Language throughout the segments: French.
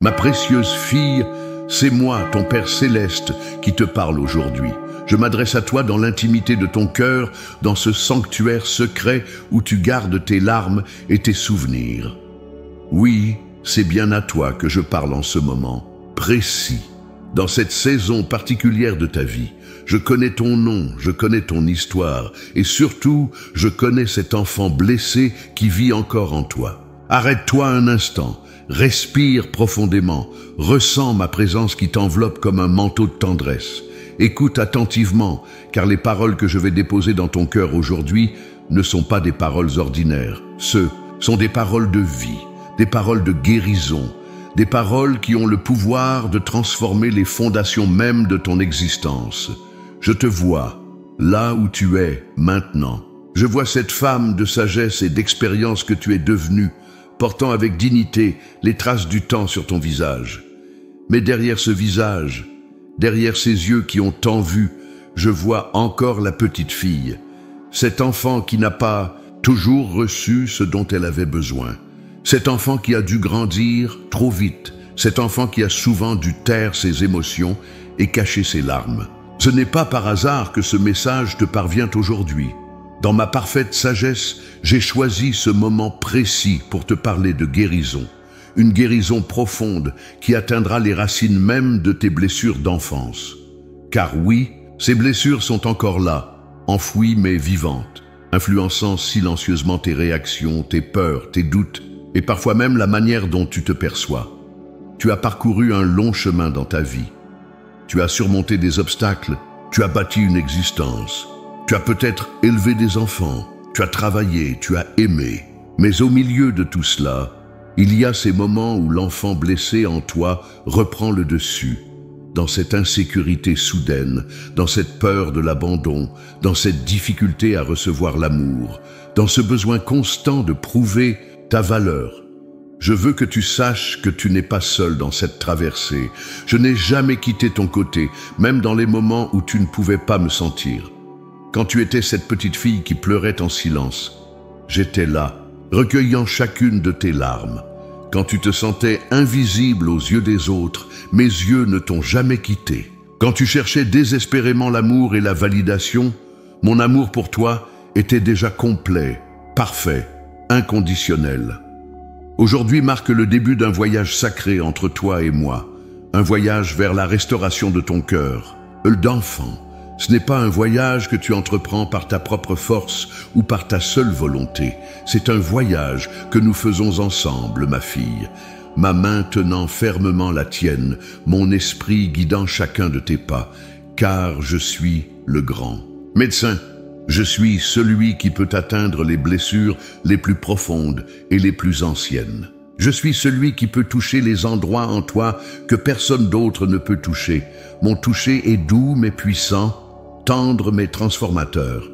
Ma précieuse fille, c'est moi, ton Père céleste, qui te parle aujourd'hui. Je m'adresse à toi dans l'intimité de ton cœur, dans ce sanctuaire secret où tu gardes tes larmes et tes souvenirs. Oui, c'est bien à toi que je parle en ce moment, précis. Dans cette saison particulière de ta vie, je connais ton nom, je connais ton histoire, et surtout, je connais cet enfant blessé qui vit encore en toi. Arrête-toi un instant, respire profondément, ressens ma présence qui t'enveloppe comme un manteau de tendresse. Écoute attentivement, car les paroles que je vais déposer dans ton cœur aujourd'hui ne sont pas des paroles ordinaires. Ce sont des paroles de vie, des paroles de guérison, des paroles qui ont le pouvoir de transformer les fondations mêmes de ton existence. Je te vois, là où tu es, maintenant. Je vois cette femme de sagesse et d'expérience que tu es devenue, portant avec dignité les traces du temps sur ton visage. Mais derrière ce visage, derrière ces yeux qui ont tant vu, je vois encore la petite fille, cet enfant qui n'a pas toujours reçu ce dont elle avait besoin. Cet enfant qui a dû grandir trop vite, cet enfant qui a souvent dû taire ses émotions et cacher ses larmes. Ce n'est pas par hasard que ce message te parvient aujourd'hui. Dans ma parfaite sagesse, j'ai choisi ce moment précis pour te parler de guérison. Une guérison profonde qui atteindra les racines mêmes de tes blessures d'enfance. Car oui, ces blessures sont encore là, enfouies mais vivantes, influençant silencieusement tes réactions, tes peurs, tes doutes, et parfois même la manière dont tu te perçois. Tu as parcouru un long chemin dans ta vie. Tu as surmonté des obstacles, tu as bâti une existence. Tu as peut-être élevé des enfants, tu as travaillé, tu as aimé. Mais au milieu de tout cela, il y a ces moments où l'enfant blessé en toi reprend le dessus. Dans cette insécurité soudaine, dans cette peur de l'abandon, dans cette difficulté à recevoir l'amour, dans ce besoin constant de prouver ta valeur. Je veux que tu saches que tu n'es pas seul dans cette traversée. Je n'ai jamais quitté ton côté, même dans les moments où tu ne pouvais pas me sentir. Quand tu étais cette petite fille qui pleurait en silence, j'étais là, recueillant chacune de tes larmes. Quand tu te sentais invisible aux yeux des autres, mes yeux ne t'ont jamais quitté. Quand tu cherchais désespérément l'amour et la validation, mon amour pour toi était déjà complet, parfait, inconditionnel. Aujourd'hui marque le début d'un voyage sacré entre toi et moi, un voyage vers la restauration de ton cœur, d'enfant. Ce n'est pas un voyage que tu entreprends par ta propre force ou par ta seule volonté. C'est un voyage que nous faisons ensemble, ma fille, ma main tenant fermement la tienne, mon esprit guidant chacun de tes pas, car je suis le grand. Médecin, je suis celui qui peut atteindre les blessures les plus profondes et les plus anciennes. Je suis celui qui peut toucher les endroits en toi que personne d'autre ne peut toucher. Mon toucher est doux mais puissant, tendre mais transformateur.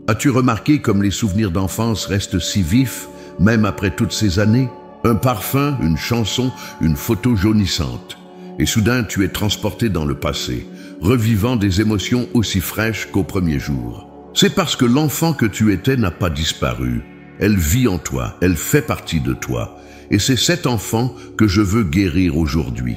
As-tu remarqué comme les souvenirs d'enfance restent si vifs, même après toutes ces années? Un parfum, une chanson, une photo jaunissante. Et soudain tu es transporté dans le passé, revivant des émotions aussi fraîches qu'au premier jour. C'est parce que l'enfant que tu étais n'a pas disparu. Elle vit en toi, elle fait partie de toi. Et c'est cet enfant que je veux guérir aujourd'hui.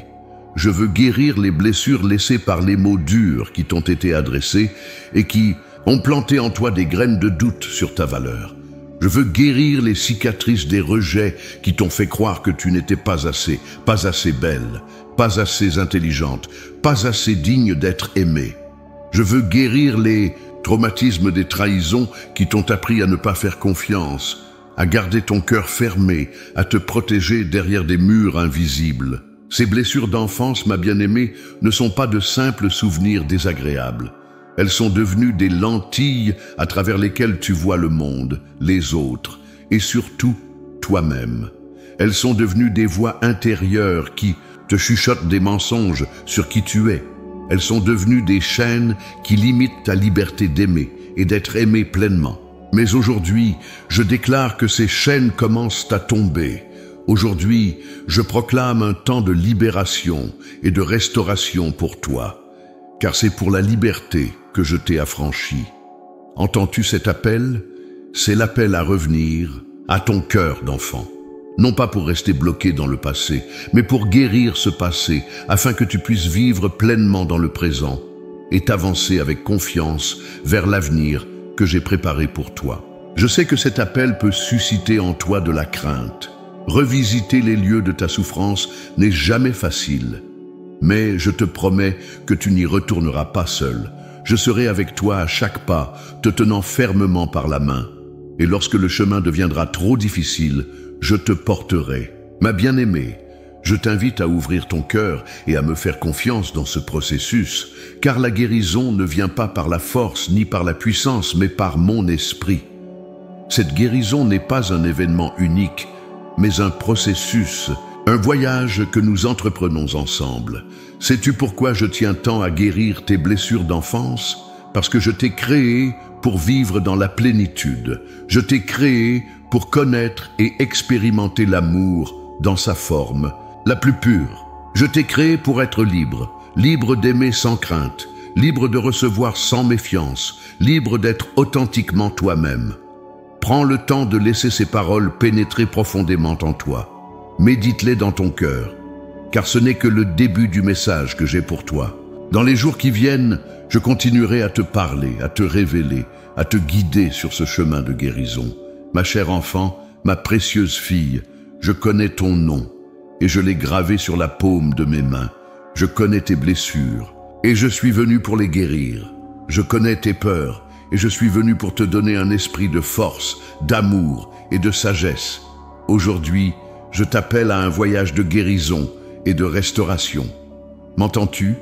Je veux guérir les blessures laissées par les mots durs qui t'ont été adressés et qui ont planté en toi des graines de doute sur ta valeur. Je veux guérir les cicatrices des rejets qui t'ont fait croire que tu n'étais pas assez belle, pas assez intelligente, pas assez digne d'être aimée. Je veux guérir les traumatismes des trahisons qui t'ont appris à ne pas faire confiance, à garder ton cœur fermé, à te protéger derrière des murs invisibles. Ces blessures d'enfance, ma bien-aimée, ne sont pas de simples souvenirs désagréables. Elles sont devenues des lentilles à travers lesquelles tu vois le monde, les autres, et surtout toi-même. Elles sont devenues des voix intérieures qui te chuchotent des mensonges sur qui tu es. Elles sont devenues des chaînes qui limitent ta liberté d'aimer et d'être aimé pleinement. Mais aujourd'hui, je déclare que ces chaînes commencent à tomber. Aujourd'hui, je proclame un temps de libération et de restauration pour toi, car c'est pour la liberté que je t'ai affranchi. Entends-tu cet appel? C'est l'appel à revenir à ton cœur d'enfant. Non pas pour rester bloqué dans le passé, mais pour guérir ce passé, afin que tu puisses vivre pleinement dans le présent et t'avancer avec confiance vers l'avenir que j'ai préparé pour toi. Je sais que cet appel peut susciter en toi de la crainte. Revisiter les lieux de ta souffrance n'est jamais facile. Mais je te promets que tu n'y retourneras pas seul. Je serai avec toi à chaque pas, te tenant fermement par la main. Et lorsque le chemin deviendra trop difficile, je te porterai. Ma bien-aimée, je t'invite à ouvrir ton cœur et à me faire confiance dans ce processus, car la guérison ne vient pas par la force ni par la puissance, mais par mon esprit. Cette guérison n'est pas un événement unique, mais un processus, un voyage que nous entreprenons ensemble. Sais-tu pourquoi je tiens tant à guérir tes blessures d'enfance? Parce que je t'ai créé pour vivre dans la plénitude. Je t'ai créé pour connaître et expérimenter l'amour dans sa forme la plus pure. Je t'ai créé pour être libre, libre d'aimer sans crainte, libre de recevoir sans méfiance, libre d'être authentiquement toi-même. Prends le temps de laisser ces paroles pénétrer profondément en toi. Médite-les dans ton cœur, car ce n'est que le début du message que j'ai pour toi. Dans les jours qui viennent, je continuerai à te parler, à te révéler, à te guider sur ce chemin de guérison. Ma chère enfant, ma précieuse fille, je connais ton nom et je l'ai gravé sur la paume de mes mains. Je connais tes blessures et je suis venu pour les guérir. Je connais tes peurs et je suis venu pour te donner un esprit de force, d'amour et de sagesse. Aujourd'hui, je t'appelle à un voyage de guérison et de restauration. M'entends-tu?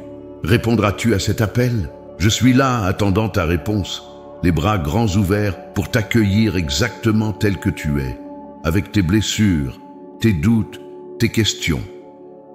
Répondras-tu à cet appel? Je suis là, attendant ta réponse, les bras grands ouverts pour t'accueillir exactement tel que tu es, avec tes blessures, tes doutes, tes questions.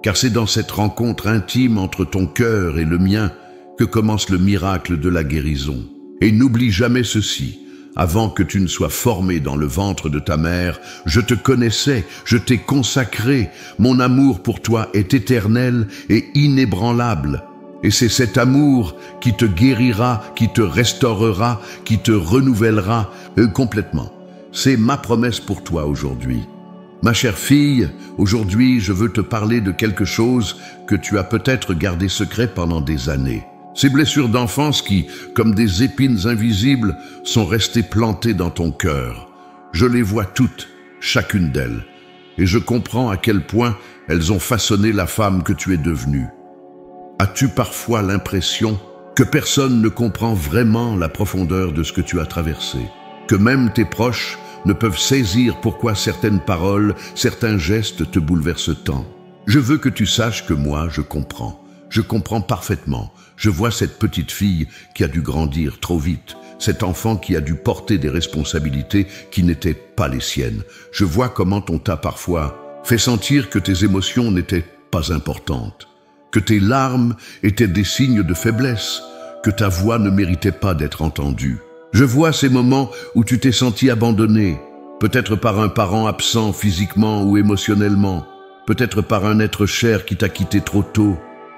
Car c'est dans cette rencontre intime entre ton cœur et le mien que commence le miracle de la guérison. Et n'oublie jamais ceci, avant que tu ne sois formé dans le ventre de ta mère, je te connaissais, je t'ai consacré, mon amour pour toi est éternel et inébranlable. Et c'est cet amour qui te guérira, qui te restaurera, qui te renouvellera complètement. C'est ma promesse pour toi aujourd'hui. Ma chère fille, aujourd'hui je veux te parler de quelque chose que tu as peut-être gardé secret pendant des années. Ces blessures d'enfance qui, comme des épines invisibles, sont restées plantées dans ton cœur. Je les vois toutes, chacune d'elles, et je comprends à quel point elles ont façonné la femme que tu es devenue. As-tu parfois l'impression que personne ne comprend vraiment la profondeur de ce que tu as traversé? Que même tes proches ne peuvent saisir pourquoi certaines paroles, certains gestes te bouleversent tant? Je veux que tu saches que moi, je comprends. Je comprends parfaitement. Je vois cette petite fille qui a dû grandir trop vite, cet enfant qui a dû porter des responsabilités qui n'étaient pas les siennes. Je vois comment on t'a parfois fait sentir que tes émotions n'étaient pas importantes, que tes larmes étaient des signes de faiblesse, que ta voix ne méritait pas d'être entendue. Je vois ces moments où tu t'es senti abandonné, peut-être par un parent absent physiquement ou émotionnellement, peut-être par un être cher qui t'a quitté trop tôt,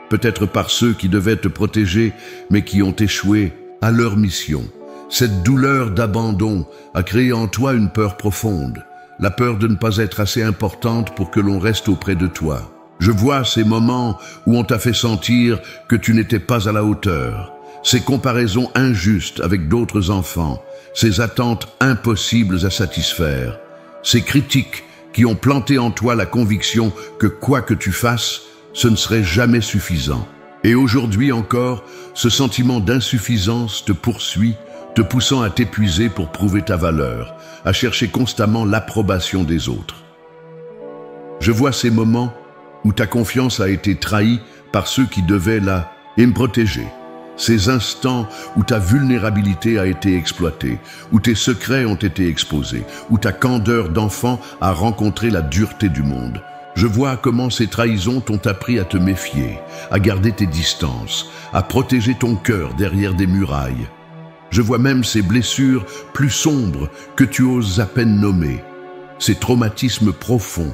peut-être par ceux qui devaient te protéger mais qui ont échoué à leur mission. Cette douleur d'abandon a créé en toi une peur profonde, la peur de ne pas être assez importante pour que l'on reste auprès de toi. Je vois ces moments où on t'a fait sentir que tu n'étais pas à la hauteur, ces comparaisons injustes avec d'autres enfants, ces attentes impossibles à satisfaire, ces critiques qui ont planté en toi la conviction que quoi que tu fasses, ce ne serait jamais suffisant. Et aujourd'hui encore, ce sentiment d'insuffisance te poursuit, te poussant à t'épuiser pour prouver ta valeur, à chercher constamment l'approbation des autres. Je vois ces moments où ta confiance a été trahie par ceux qui devaient la protéger. Ces instants où ta vulnérabilité a été exploitée, où tes secrets ont été exposés, où ta candeur d'enfant a rencontré la dureté du monde. Je vois comment ces trahisons t'ont appris à te méfier, à garder tes distances, à protéger ton cœur derrière des murailles. Je vois même ces blessures plus sombres que tu oses à peine nommer, ces traumatismes profonds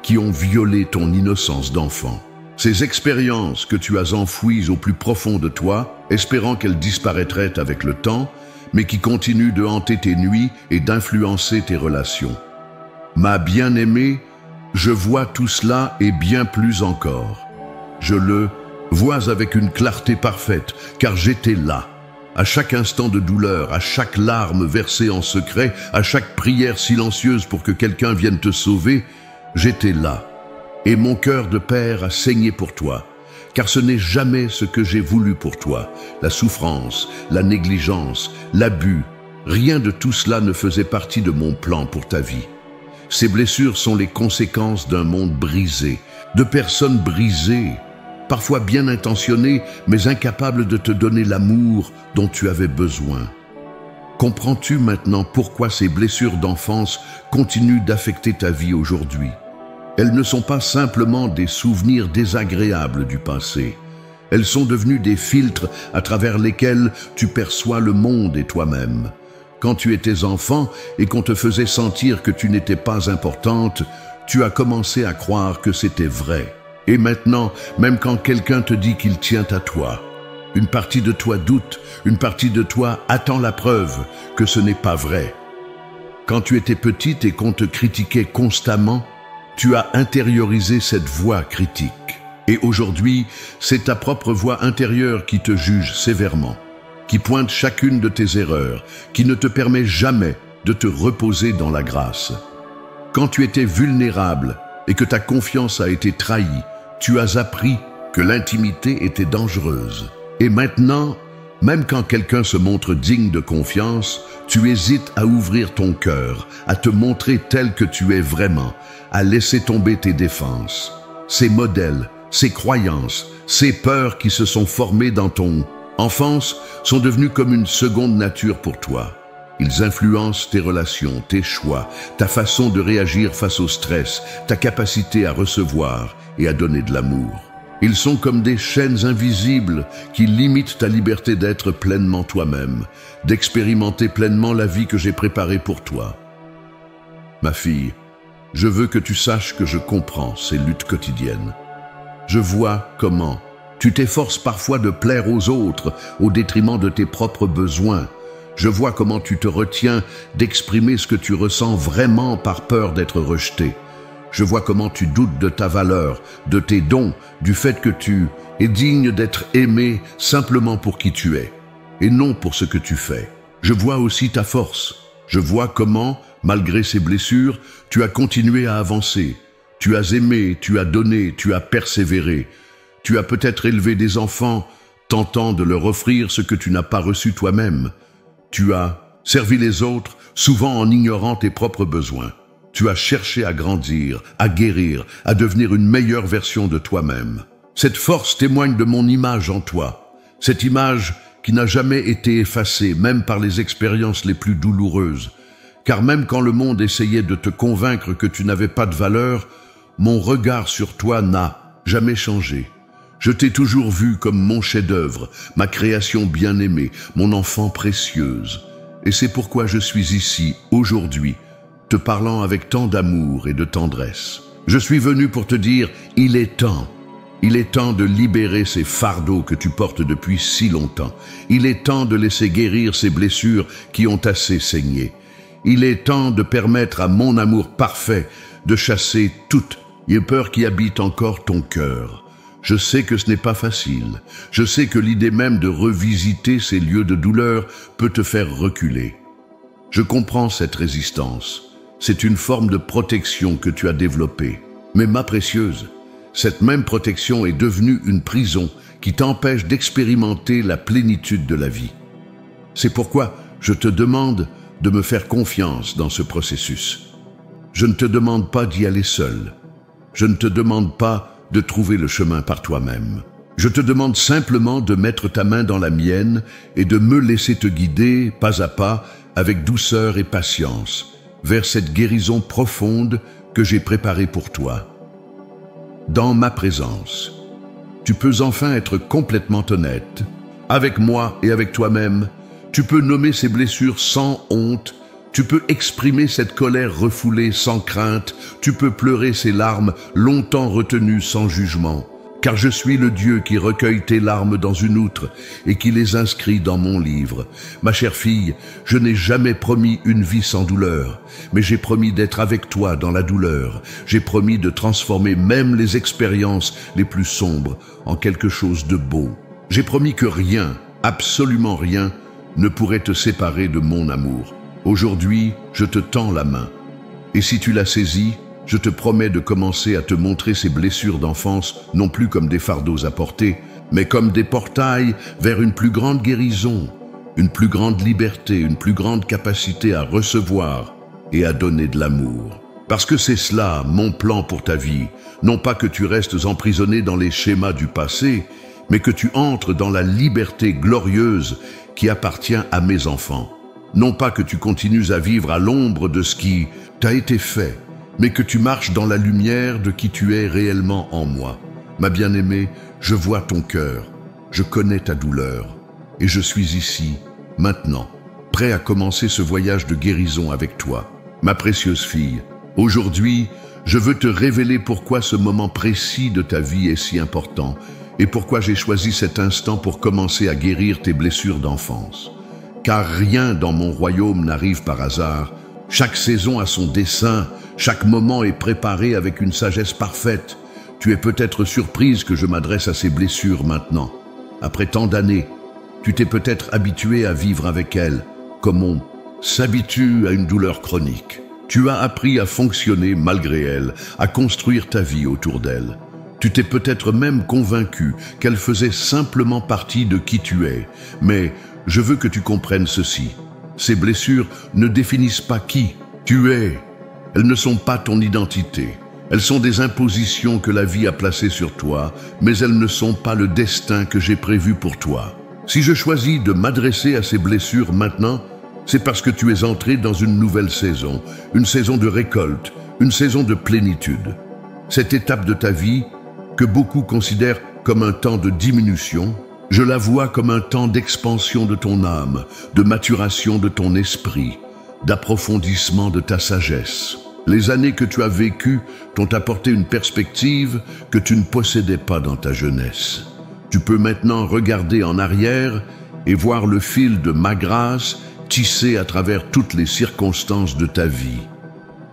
qui ont violé ton innocence d'enfant. Ces expériences que tu as enfouies au plus profond de toi, espérant qu'elles disparaîtraient avec le temps, mais qui continuent de hanter tes nuits et d'influencer tes relations. Ma bien-aimée, Je vois tout cela et bien plus encore. Je le vois avec une clarté parfaite, car j'étais là. À chaque instant de douleur, à chaque larme versée en secret, à chaque prière silencieuse pour que quelqu'un vienne te sauver, j'étais là. Et mon cœur de père a saigné pour toi, car ce n'est jamais ce que j'ai voulu pour toi. La souffrance, la négligence, l'abus, rien de tout cela ne faisait partie de mon plan pour ta vie. Ces blessures sont les conséquences d'un monde brisé, de personnes brisées, parfois bien intentionnées, mais incapables de te donner l'amour dont tu avais besoin. Comprends-tu maintenant pourquoi ces blessures d'enfance continuent d'affecter ta vie aujourd'hui? Elles ne sont pas simplement des souvenirs désagréables du passé. Elles sont devenues des filtres à travers lesquels tu perçois le monde et toi-même. Quand tu étais enfant et qu'on te faisait sentir que tu n'étais pas importante, tu as commencé à croire que c'était vrai. Et maintenant, même quand quelqu'un te dit qu'il tient à toi, une partie de toi doute, une partie de toi attend la preuve que ce n'est pas vrai. Quand tu étais petite et qu'on te critiquait constamment, tu as intériorisé cette voix critique. Et aujourd'hui, c'est ta propre voix intérieure qui te juge sévèrement, qui pointe chacune de tes erreurs, qui ne te permet jamais de te reposer dans la grâce. Quand tu étais vulnérable et que ta confiance a été trahie, tu as appris que l'intimité était dangereuse. Et maintenant, même quand quelqu'un se montre digne de confiance, tu hésites à ouvrir ton cœur, à te montrer tel que tu es vraiment, à laisser tomber tes défenses. Ces modèles, ces croyances, ces peurs qui se sont formées dans ton enfance sont devenus comme une seconde nature pour toi. Ils influencent tes relations, tes choix, ta façon de réagir face au stress, ta capacité à recevoir et à donner de l'amour. Ils sont comme des chaînes invisibles qui limitent ta liberté d'être pleinement toi-même, d'expérimenter pleinement la vie que j'ai préparée pour toi. Ma fille, je veux que tu saches que je comprends ces luttes quotidiennes. Je vois comment tu t'efforces parfois de plaire aux autres au détriment de tes propres besoins. Je vois comment tu te retiens d'exprimer ce que tu ressens vraiment par peur d'être rejeté. Je vois comment tu doutes de ta valeur, de tes dons, du fait que tu es digne d'être aimé simplement pour qui tu es, et non pour ce que tu fais. Je vois aussi ta force. Je vois comment, malgré ces blessures, tu as continué à avancer. Tu as aimé, tu as donné, tu as persévéré. Tu as peut-être élevé des enfants, tentant de leur offrir ce que tu n'as pas reçu toi-même. Tu as servi les autres, souvent en ignorant tes propres besoins. Tu as cherché à grandir, à guérir, à devenir une meilleure version de toi-même. Cette force témoigne de mon image en toi. Cette image qui n'a jamais été effacée, même par les expériences les plus douloureuses. Car même quand le monde essayait de te convaincre que tu n'avais pas de valeur, mon regard sur toi n'a jamais changé. Je t'ai toujours vu comme mon chef-d'œuvre, ma création bien-aimée, mon enfant précieuse. Et c'est pourquoi je suis ici, aujourd'hui, te parlant avec tant d'amour et de tendresse. Je suis venu pour te dire, il est temps. Il est temps de libérer ces fardeaux que tu portes depuis si longtemps. Il est temps de laisser guérir ces blessures qui ont assez saigné. Il est temps de permettre à mon amour parfait de chasser toutes les peurs qui habitent encore ton cœur. Je sais que ce n'est pas facile. Je sais que l'idée même de revisiter ces lieux de douleur peut te faire reculer. Je comprends cette résistance. C'est une forme de protection que tu as développée. Mais ma précieuse, cette même protection est devenue une prison qui t'empêche d'expérimenter la plénitude de la vie. C'est pourquoi je te demande de me faire confiance dans ce processus. Je ne te demande pas d'y aller seul. Je ne te demande pas de trouver le chemin par toi-même. Je te demande simplement de mettre ta main dans la mienne et de me laisser te guider, pas à pas, avec douceur et patience, vers cette guérison profonde que j'ai préparée pour toi. Dans ma présence, tu peux enfin être complètement honnête, avec moi et avec toi-même. Tu peux nommer ces blessures sans honte. Tu peux exprimer cette colère refoulée sans crainte. Tu peux pleurer ces larmes longtemps retenues sans jugement. car je suis le Dieu qui recueille tes larmes dans une outre et qui les inscrit dans mon livre. Ma chère fille, je n'ai jamais promis une vie sans douleur, mais j'ai promis d'être avec toi dans la douleur. J'ai promis de transformer même les expériences les plus sombres en quelque chose de beau. J'ai promis que rien, absolument rien, ne pourrait te séparer de mon amour. Aujourd'hui, je te tends la main. Et si tu la saisis, je te promets de commencer à te montrer ces blessures d'enfance non plus comme des fardeaux à porter, mais comme des portails vers une plus grande guérison, une plus grande liberté, une plus grande capacité à recevoir et à donner de l'amour. Parce que c'est cela, mon plan pour ta vie. Non pas que tu restes emprisonné dans les schémas du passé, mais que tu entres dans la liberté glorieuse qui appartient à mes enfants. Non pas que tu continues à vivre à l'ombre de ce qui t'a été fait, mais que tu marches dans la lumière de qui tu es réellement en moi. Ma bien-aimée, je vois ton cœur, je connais ta douleur, et je suis ici, maintenant, prêt à commencer ce voyage de guérison avec toi. Ma précieuse fille, aujourd'hui, je veux te révéler pourquoi ce moment précis de ta vie est si important, et pourquoi j'ai choisi cet instant pour commencer à guérir tes blessures d'enfance. Car rien dans mon royaume n'arrive par hasard. Chaque saison a son dessein, chaque moment est préparé avec une sagesse parfaite. Tu es peut-être surprise que je m'adresse à ces blessures maintenant. Après tant d'années, tu t'es peut-être habitué à vivre avec elles, comme on s'habitue à une douleur chronique. Tu as appris à fonctionner malgré elles, à construire ta vie autour d'elles. Tu t'es peut-être même convaincu qu'elles faisaient simplement partie de qui tu es. Mais je veux que tu comprennes ceci. Ces blessures ne définissent pas qui tu es. Elles ne sont pas ton identité. Elles sont des impositions que la vie a placées sur toi, mais elles ne sont pas le destin que j'ai prévu pour toi. Si je choisis de m'adresser à ces blessures maintenant, c'est parce que tu es entré dans une nouvelle saison, une saison de récolte, une saison de plénitude. Cette étape de ta vie, que beaucoup considèrent comme un temps de diminution, je la vois comme un temps d'expansion de ton âme, de maturation de ton esprit, d'approfondissement de ta sagesse. Les années que tu as vécues t'ont apporté une perspective que tu ne possédais pas dans ta jeunesse. Tu peux maintenant regarder en arrière et voir le fil de ma grâce tissé à travers toutes les circonstances de ta vie.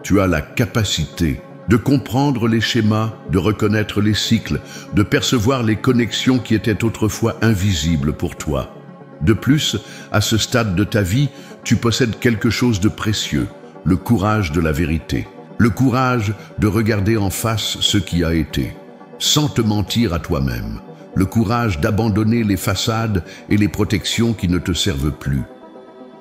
Tu as la capacité de comprendre les schémas, de reconnaître les cycles, de percevoir les connexions qui étaient autrefois invisibles pour toi. De plus, à ce stade de ta vie, tu possèdes quelque chose de précieux, le courage de la vérité, le courage de regarder en face ce qui a été, sans te mentir à toi-même, le courage d'abandonner les façades et les protections qui ne te servent plus,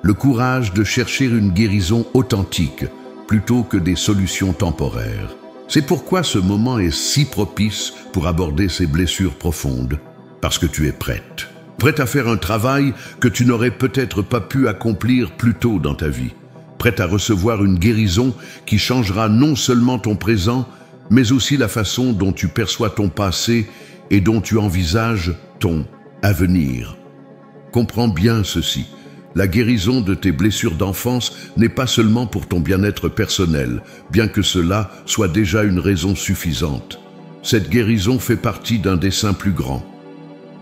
le courage de chercher une guérison authentique, plutôt que des solutions temporaires. C'est pourquoi ce moment est si propice pour aborder ces blessures profondes, parce que tu es prête. Prête à faire un travail que tu n'aurais peut-être pas pu accomplir plus tôt dans ta vie. Prête à recevoir une guérison qui changera non seulement ton présent, mais aussi la façon dont tu perçois ton passé et dont tu envisages ton avenir. Comprends bien ceci. La guérison de tes blessures d'enfance n'est pas seulement pour ton bien-être personnel, bien que cela soit déjà une raison suffisante. Cette guérison fait partie d'un dessein plus grand.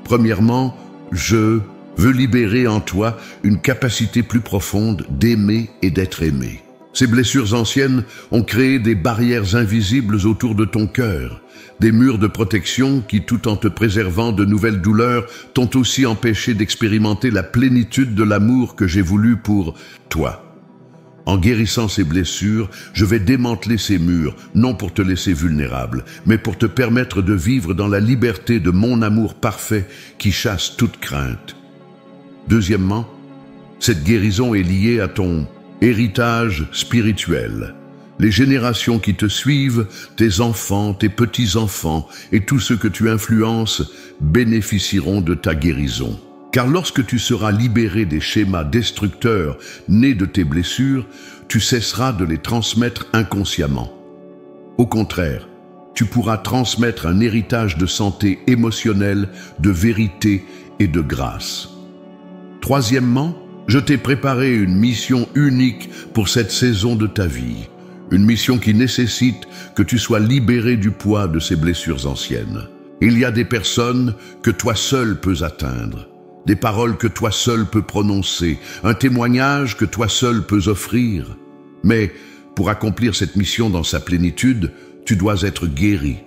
Premièrement, je veux libérer en toi une capacité plus profonde d'aimer et d'être aimé. Ces blessures anciennes ont créé des barrières invisibles autour de ton cœur, des murs de protection qui, tout en te préservant de nouvelles douleurs, t'ont aussi empêché d'expérimenter la plénitude de l'amour que j'ai voulu pour toi. En guérissant ces blessures, je vais démanteler ces murs, non pour te laisser vulnérable, mais pour te permettre de vivre dans la liberté de mon amour parfait qui chasse toute crainte. Deuxièmement, cette guérison est liée à ton héritage spirituel. Les générations qui te suivent, tes enfants, tes petits-enfants et tous ceux que tu influences bénéficieront de ta guérison. Car lorsque tu seras libéré des schémas destructeurs nés de tes blessures, tu cesseras de les transmettre inconsciemment. Au contraire, tu pourras transmettre un héritage de santé émotionnelle, de vérité et de grâce. Troisièmement, je t'ai préparé une mission unique pour cette saison de ta vie. Une mission qui nécessite que tu sois libéré du poids de ces blessures anciennes. Il y a des personnes que toi seul peux atteindre, des paroles que toi seul peux prononcer, un témoignage que toi seul peux offrir. Mais pour accomplir cette mission dans sa plénitude, tu dois être guéri.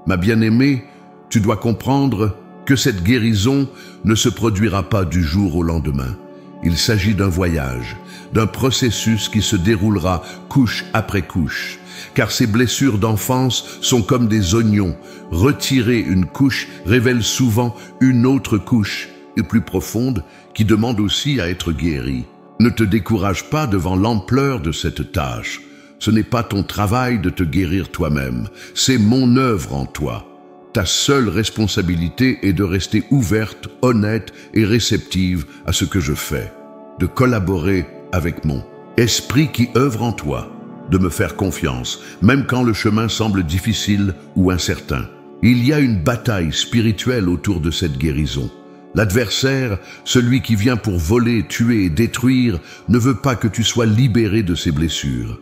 Ma bien-aimée, tu dois comprendre que cette guérison ne se produira pas du jour au lendemain. Il s'agit d'un voyage, d'un processus qui se déroulera couche après couche. Car ces blessures d'enfance sont comme des oignons. Retirer une couche révèle souvent une autre couche, et plus profonde, qui demande aussi à être guérie. Ne te décourage pas devant l'ampleur de cette tâche. Ce n'est pas ton travail de te guérir toi-même, c'est mon œuvre en toi. Ta seule responsabilité est de rester ouverte, honnête et réceptive à ce que je fais, de collaborer avec mon esprit qui œuvre en toi, de me faire confiance, même quand le chemin semble difficile ou incertain. Il y a une bataille spirituelle autour de cette guérison. L'adversaire, celui qui vient pour voler, tuer et détruire, ne veut pas que tu sois libéré de ces blessures,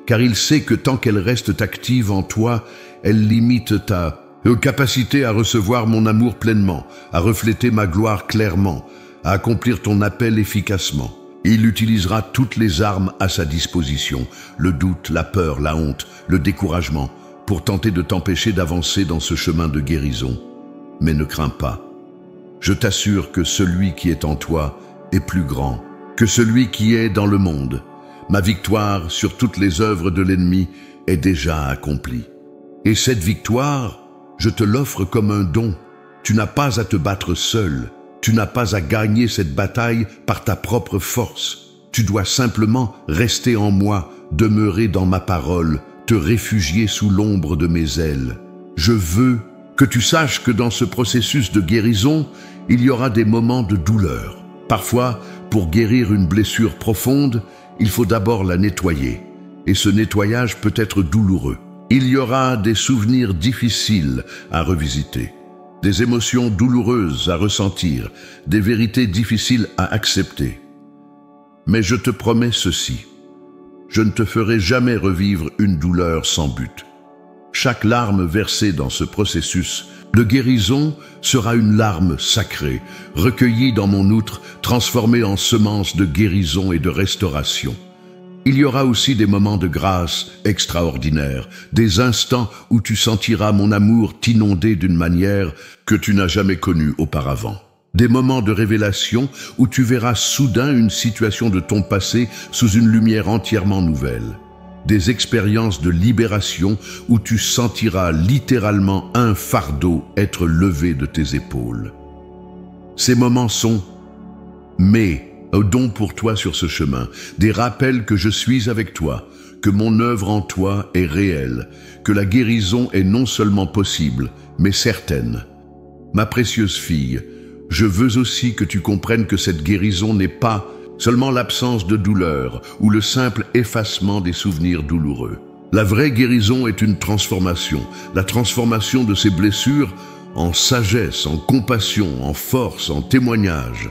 car il sait que tant qu'elles restent actives en toi, elles limitent ta capacité à recevoir mon amour pleinement, à refléter ma gloire clairement, à accomplir ton appel efficacement. Il utilisera toutes les armes à sa disposition, le doute, la peur, la honte, le découragement, pour tenter de t'empêcher d'avancer dans ce chemin de guérison. Mais ne crains pas. Je t'assure que celui qui est en toi est plus grand que celui qui est dans le monde. Ma victoire sur toutes les œuvres de l'ennemi est déjà accomplie. Et cette victoire, je te l'offre comme un don. Tu n'as pas à te battre seul. Tu n'as pas à gagner cette bataille par ta propre force. Tu dois simplement rester en moi, demeurer dans ma parole, te réfugier sous l'ombre de mes ailes. Je veux que tu saches que dans ce processus de guérison, il y aura des moments de douleur. Parfois, pour guérir une blessure profonde, il faut d'abord la nettoyer. Et ce nettoyage peut être douloureux. Il y aura des souvenirs difficiles à revisiter, des émotions douloureuses à ressentir, des vérités difficiles à accepter. Mais je te promets ceci, je ne te ferai jamais revivre une douleur sans but. Chaque larme versée dans ce processus de guérison sera une larme sacrée, recueillie dans mon outre, transformée en semence de guérison et de restauration. Il y aura aussi des moments de grâce extraordinaires, des instants où tu sentiras mon amour t'inonder d'une manière que tu n'as jamais connue auparavant. Des moments de révélation où tu verras soudain une situation de ton passé sous une lumière entièrement nouvelle. Des expériences de libération où tu sentiras littéralement un fardeau être levé de tes épaules. Ces moments sont mes dons pour toi sur ce chemin, des rappels que je suis avec toi, que mon œuvre en toi est réelle, que la guérison est non seulement possible, mais certaine. Ma précieuse fille, je veux aussi que tu comprennes que cette guérison n'est pas seulement l'absence de douleur ou le simple effacement des souvenirs douloureux. La vraie guérison est une transformation, la transformation de ces blessures en sagesse, en compassion, en force, en témoignage.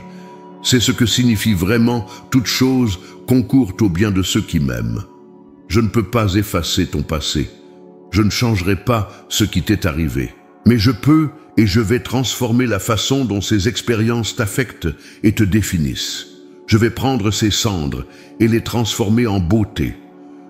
C'est ce que signifie vraiment toute chose concourt au bien de ceux qui m'aiment. Je ne peux pas effacer ton passé. Je ne changerai pas ce qui t'est arrivé. Mais je peux et je vais transformer la façon dont ces expériences t'affectent et te définissent. Je vais prendre ces cendres et les transformer en beauté.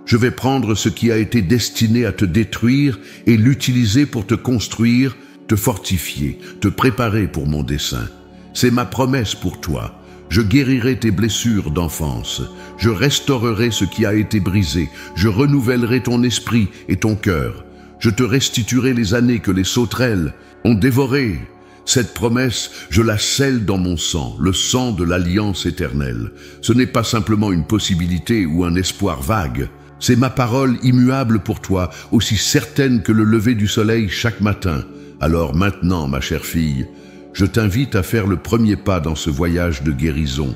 Je vais prendre ce qui a été destiné à te détruire et l'utiliser pour te construire, te fortifier, te préparer pour mon dessein. C'est ma promesse pour toi. Je guérirai tes blessures d'enfance. Je restaurerai ce qui a été brisé. Je renouvellerai ton esprit et ton cœur. Je te restituerai les années que les sauterelles ont dévorées. Cette promesse, je la scelle dans mon sang, le sang de l'alliance éternelle. Ce n'est pas simplement une possibilité ou un espoir vague. C'est ma parole immuable pour toi, aussi certaine que le lever du soleil chaque matin. Alors maintenant, ma chère fille, je t'invite à faire le premier pas dans ce voyage de guérison.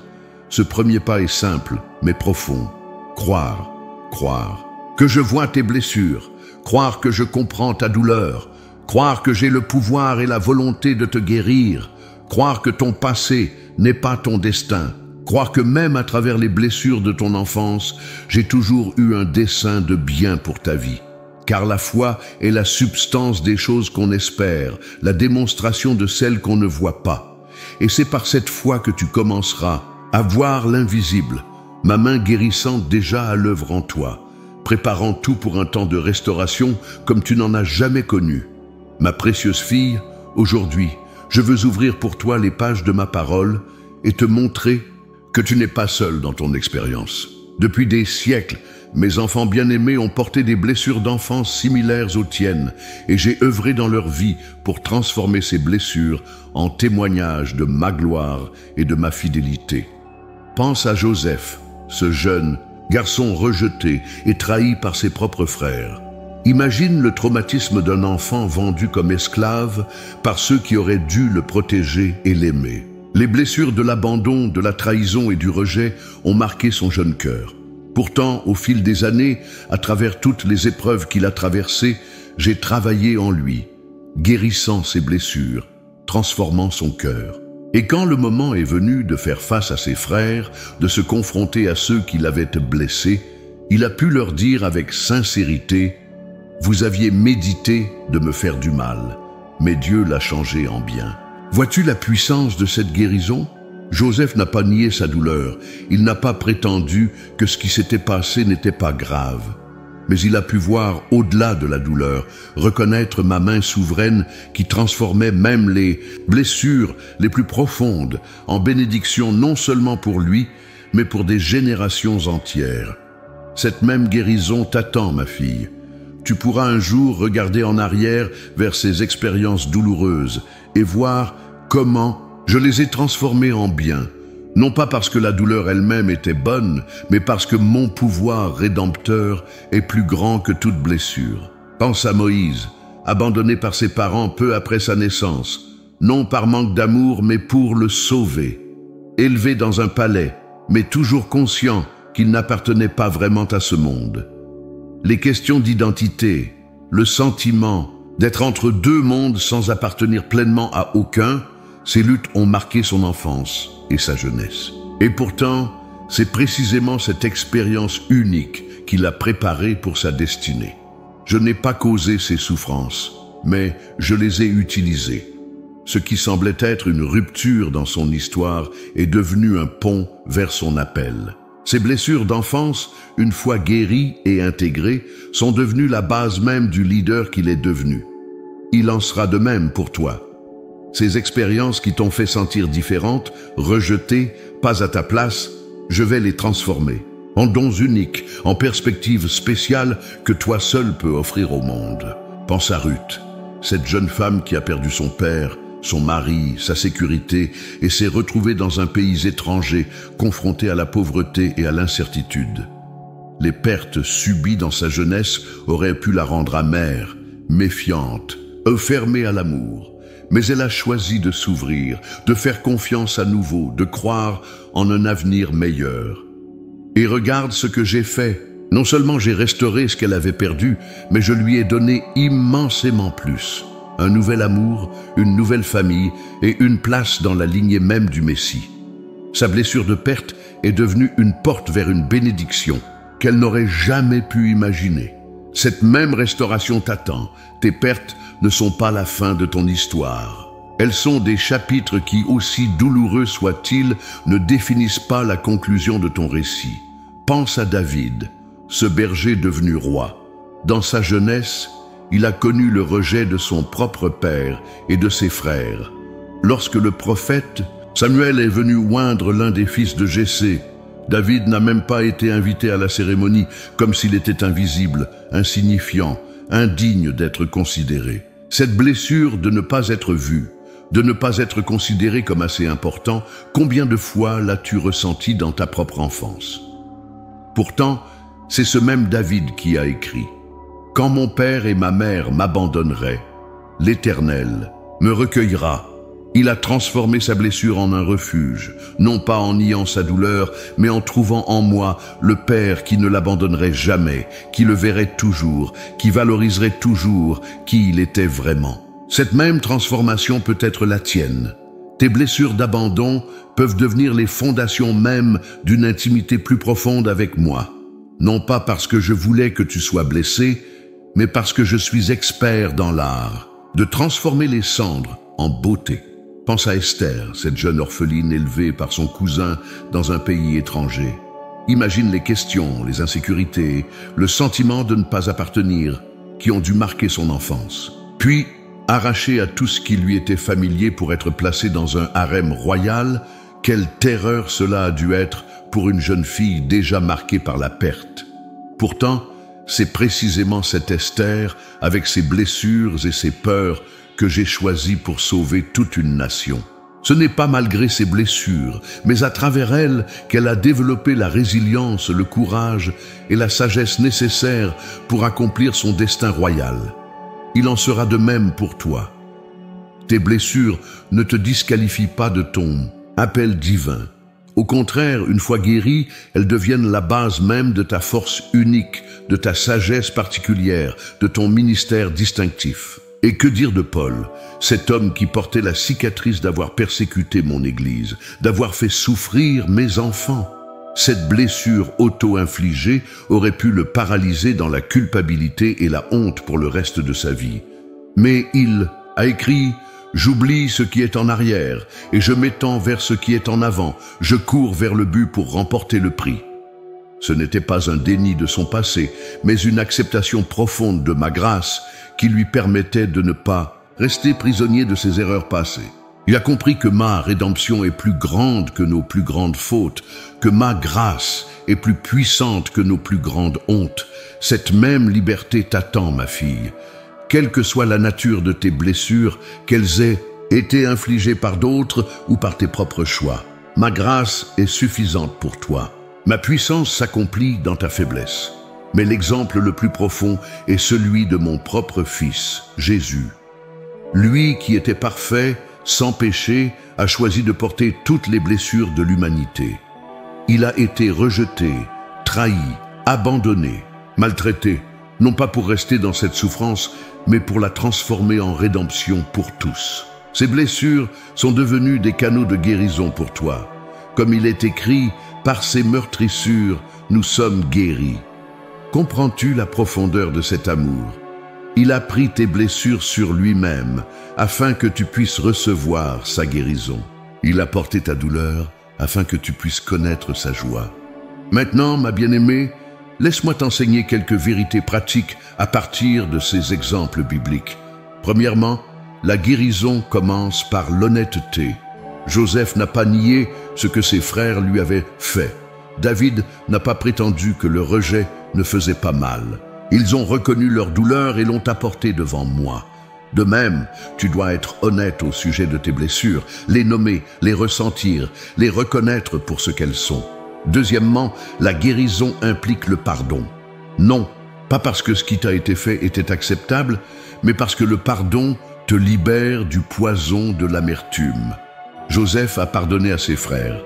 Ce premier pas est simple, mais profond. Croire, croire. Que je vois tes blessures, croire que je comprends ta douleur, croire que j'ai le pouvoir et la volonté de te guérir, croire que ton passé n'est pas ton destin, croire que même à travers les blessures de ton enfance, j'ai toujours eu un dessein de bien pour ta vie. car la foi est la substance des choses qu'on espère, la démonstration de celles qu'on ne voit pas. Et c'est par cette foi que tu commenceras à voir l'invisible, ma main guérissante déjà à l'œuvre en toi, préparant tout pour un temps de restauration comme tu n'en as jamais connu. Ma précieuse fille, aujourd'hui, je veux ouvrir pour toi les pages de ma parole et te montrer que tu n'es pas seul dans ton expérience. Depuis des siècles, mes enfants bien-aimés ont porté des blessures d'enfance similaires aux tiennes et j'ai œuvré dans leur vie pour transformer ces blessures en témoignages de ma gloire et de ma fidélité. Pense à Joseph, ce jeune garçon rejeté et trahi par ses propres frères. Imagine le traumatisme d'un enfant vendu comme esclave par ceux qui auraient dû le protéger et l'aimer. Les blessures de l'abandon, de la trahison et du rejet ont marqué son jeune cœur. Pourtant, au fil des années, à travers toutes les épreuves qu'il a traversées, j'ai travaillé en lui, guérissant ses blessures, transformant son cœur. Et quand le moment est venu de faire face à ses frères, de se confronter à ceux qui l'avaient blessé, il a pu leur dire avec sincérité: « Vous aviez médité de me faire du mal, mais Dieu l'a changé en bien. » Vois-tu la puissance de cette guérison? Joseph n'a pas nié sa douleur, il n'a pas prétendu que ce qui s'était passé n'était pas grave. Mais il a pu voir au-delà de la douleur, reconnaître ma main souveraine qui transformait même les blessures les plus profondes en bénédiction non seulement pour lui, mais pour des générations entières. Cette même guérison t'attend, ma fille. Tu pourras un jour regarder en arrière vers ces expériences douloureuses et voir comment je les ai transformées en bien, non pas parce que la douleur elle-même était bonne, mais parce que mon pouvoir rédempteur est plus grand que toute blessure. Pense à Moïse, abandonné par ses parents peu après sa naissance, non par manque d'amour, mais pour le sauver. Élevé dans un palais, mais toujours conscient qu'il n'appartenait pas vraiment à ce monde. Les questions d'identité, le sentiment d'être entre deux mondes sans appartenir pleinement à aucun, ces luttes ont marqué son enfance et sa jeunesse. Et pourtant, c'est précisément cette expérience unique qui l'a préparé pour sa destinée. Je n'ai pas causé ces souffrances, mais je les ai utilisées. Ce qui semblait être une rupture dans son histoire est devenu un pont vers son appel. Ces blessures d'enfance, une fois guéries et intégrées, sont devenues la base même du leader qu'il est devenu. Il en sera de même pour toi. Ces expériences qui t'ont fait sentir différente, rejetée, pas à ta place, je vais les transformer en dons uniques, en perspectives spéciales que toi seul peux offrir au monde. Pense à Ruth, cette jeune femme qui a perdu son père, son mari, sa sécurité et s'est retrouvée dans un pays étranger, confrontée à la pauvreté et à l'incertitude. Les pertes subies dans sa jeunesse auraient pu la rendre amère, méfiante, fermée à l'amour. Mais elle a choisi de s'ouvrir, de faire confiance à nouveau, de croire en un avenir meilleur. Et regarde ce que j'ai fait. Non seulement j'ai restauré ce qu'elle avait perdu, mais je lui ai donné immensément plus. Un nouvel amour, une nouvelle famille et une place dans la lignée même du Messie. Sa blessure de perte est devenue une porte vers une bénédiction qu'elle n'aurait jamais pu imaginer. Cette même restauration t'attend. Tes pertes ne sont pas la fin de ton histoire. Elles sont des chapitres qui, aussi douloureux soient-ils, ne définissent pas la conclusion de ton récit. Pense à David, ce berger devenu roi. Dans sa jeunesse, il a connu le rejet de son propre père et de ses frères. Lorsque le prophète Samuel est venu oindre l'un des fils de Jessé, David n'a même pas été invité à la cérémonie, comme s'il était invisible, insignifiant, indigne d'être considéré. Cette blessure de ne pas être vu, de ne pas être considéré comme assez important, combien de fois l'as-tu ressenti dans ta propre enfance? Pourtant, c'est ce même David qui a écrit « Quand mon père et ma mère m'abandonneraient, l'Éternel me recueillera. » Il a transformé sa blessure en un refuge, non pas en niant sa douleur, mais en trouvant en moi le Père qui ne l'abandonnerait jamais, qui le verrait toujours, qui valoriserait toujours qui il était vraiment. Cette même transformation peut être la tienne. Tes blessures d'abandon peuvent devenir les fondations mêmes d'une intimité plus profonde avec moi. Non pas parce que je voulais que tu sois blessé, mais parce que je suis expert dans l'art de transformer les cendres en beauté. Pense à Esther, cette jeune orpheline élevée par son cousin dans un pays étranger. Imagine les questions, les insécurités, le sentiment de ne pas appartenir qui ont dû marquer son enfance. Puis, arrachée à tout ce qui lui était familier pour être placée dans un harem royal, quelle terreur cela a dû être pour une jeune fille déjà marquée par la perte. Pourtant, c'est précisément cette Esther, avec ses blessures et ses peurs, que j'ai choisi pour sauver toute une nation. Ce n'est pas malgré ses blessures, mais à travers elles qu'elle a développé la résilience, le courage et la sagesse nécessaires pour accomplir son destin royal. Il en sera de même pour toi. Tes blessures ne te disqualifient pas de ton appel divin. Au contraire, une fois guéries, elles deviennent la base même de ta force unique, de ta sagesse particulière, de ton ministère distinctif. Et que dire de Paul, cet homme qui portait la cicatrice d'avoir persécuté mon Église, d'avoir fait souffrir mes enfants? Cette blessure auto-infligée aurait pu le paralyser dans la culpabilité et la honte pour le reste de sa vie. Mais il a écrit: « J'oublie ce qui est en arrière et je m'étends vers ce qui est en avant. Je cours vers le but pour remporter le prix. » Ce n'était pas un déni de son passé, mais une acceptation profonde de ma grâce qui lui permettait de ne pas rester prisonnier de ses erreurs passées. Il a compris que ma rédemption est plus grande que nos plus grandes fautes, que ma grâce est plus puissante que nos plus grandes hontes. Cette même liberté t'attend, ma fille. Quelle que soit la nature de tes blessures, qu'elles aient été infligées par d'autres ou par tes propres choix, ma grâce est suffisante pour toi. Ma puissance s'accomplit dans ta faiblesse. Mais l'exemple le plus profond est celui de mon propre Fils, Jésus. Lui qui était parfait, sans péché, a choisi de porter toutes les blessures de l'humanité. Il a été rejeté, trahi, abandonné, maltraité, non pas pour rester dans cette souffrance, mais pour la transformer en rédemption pour tous. Ces blessures sont devenues des canaux de guérison pour toi. Comme il est écrit, par ses meurtrissures, nous sommes guéris. Comprends-tu la profondeur de cet amour? Il a pris tes blessures sur lui-même, afin que tu puisses recevoir sa guérison. Il a porté ta douleur, afin que tu puisses connaître sa joie. Maintenant, ma bien-aimée, laisse-moi t'enseigner quelques vérités pratiques à partir de ces exemples bibliques. Premièrement, la guérison commence par l'honnêteté. Joseph n'a pas nié ce que ses frères lui avaient fait. David n'a pas prétendu que le rejet ne faisait pas mal. Ils ont reconnu leur douleur et l'ont apportée devant moi. De même, tu dois être honnête au sujet de tes blessures, les nommer, les ressentir, les reconnaître pour ce qu'elles sont. Deuxièmement, la guérison implique le pardon. Non, pas parce que ce qui t'a été fait était acceptable, mais parce que le pardon te libère du poison de l'amertume. Joseph a pardonné à ses frères.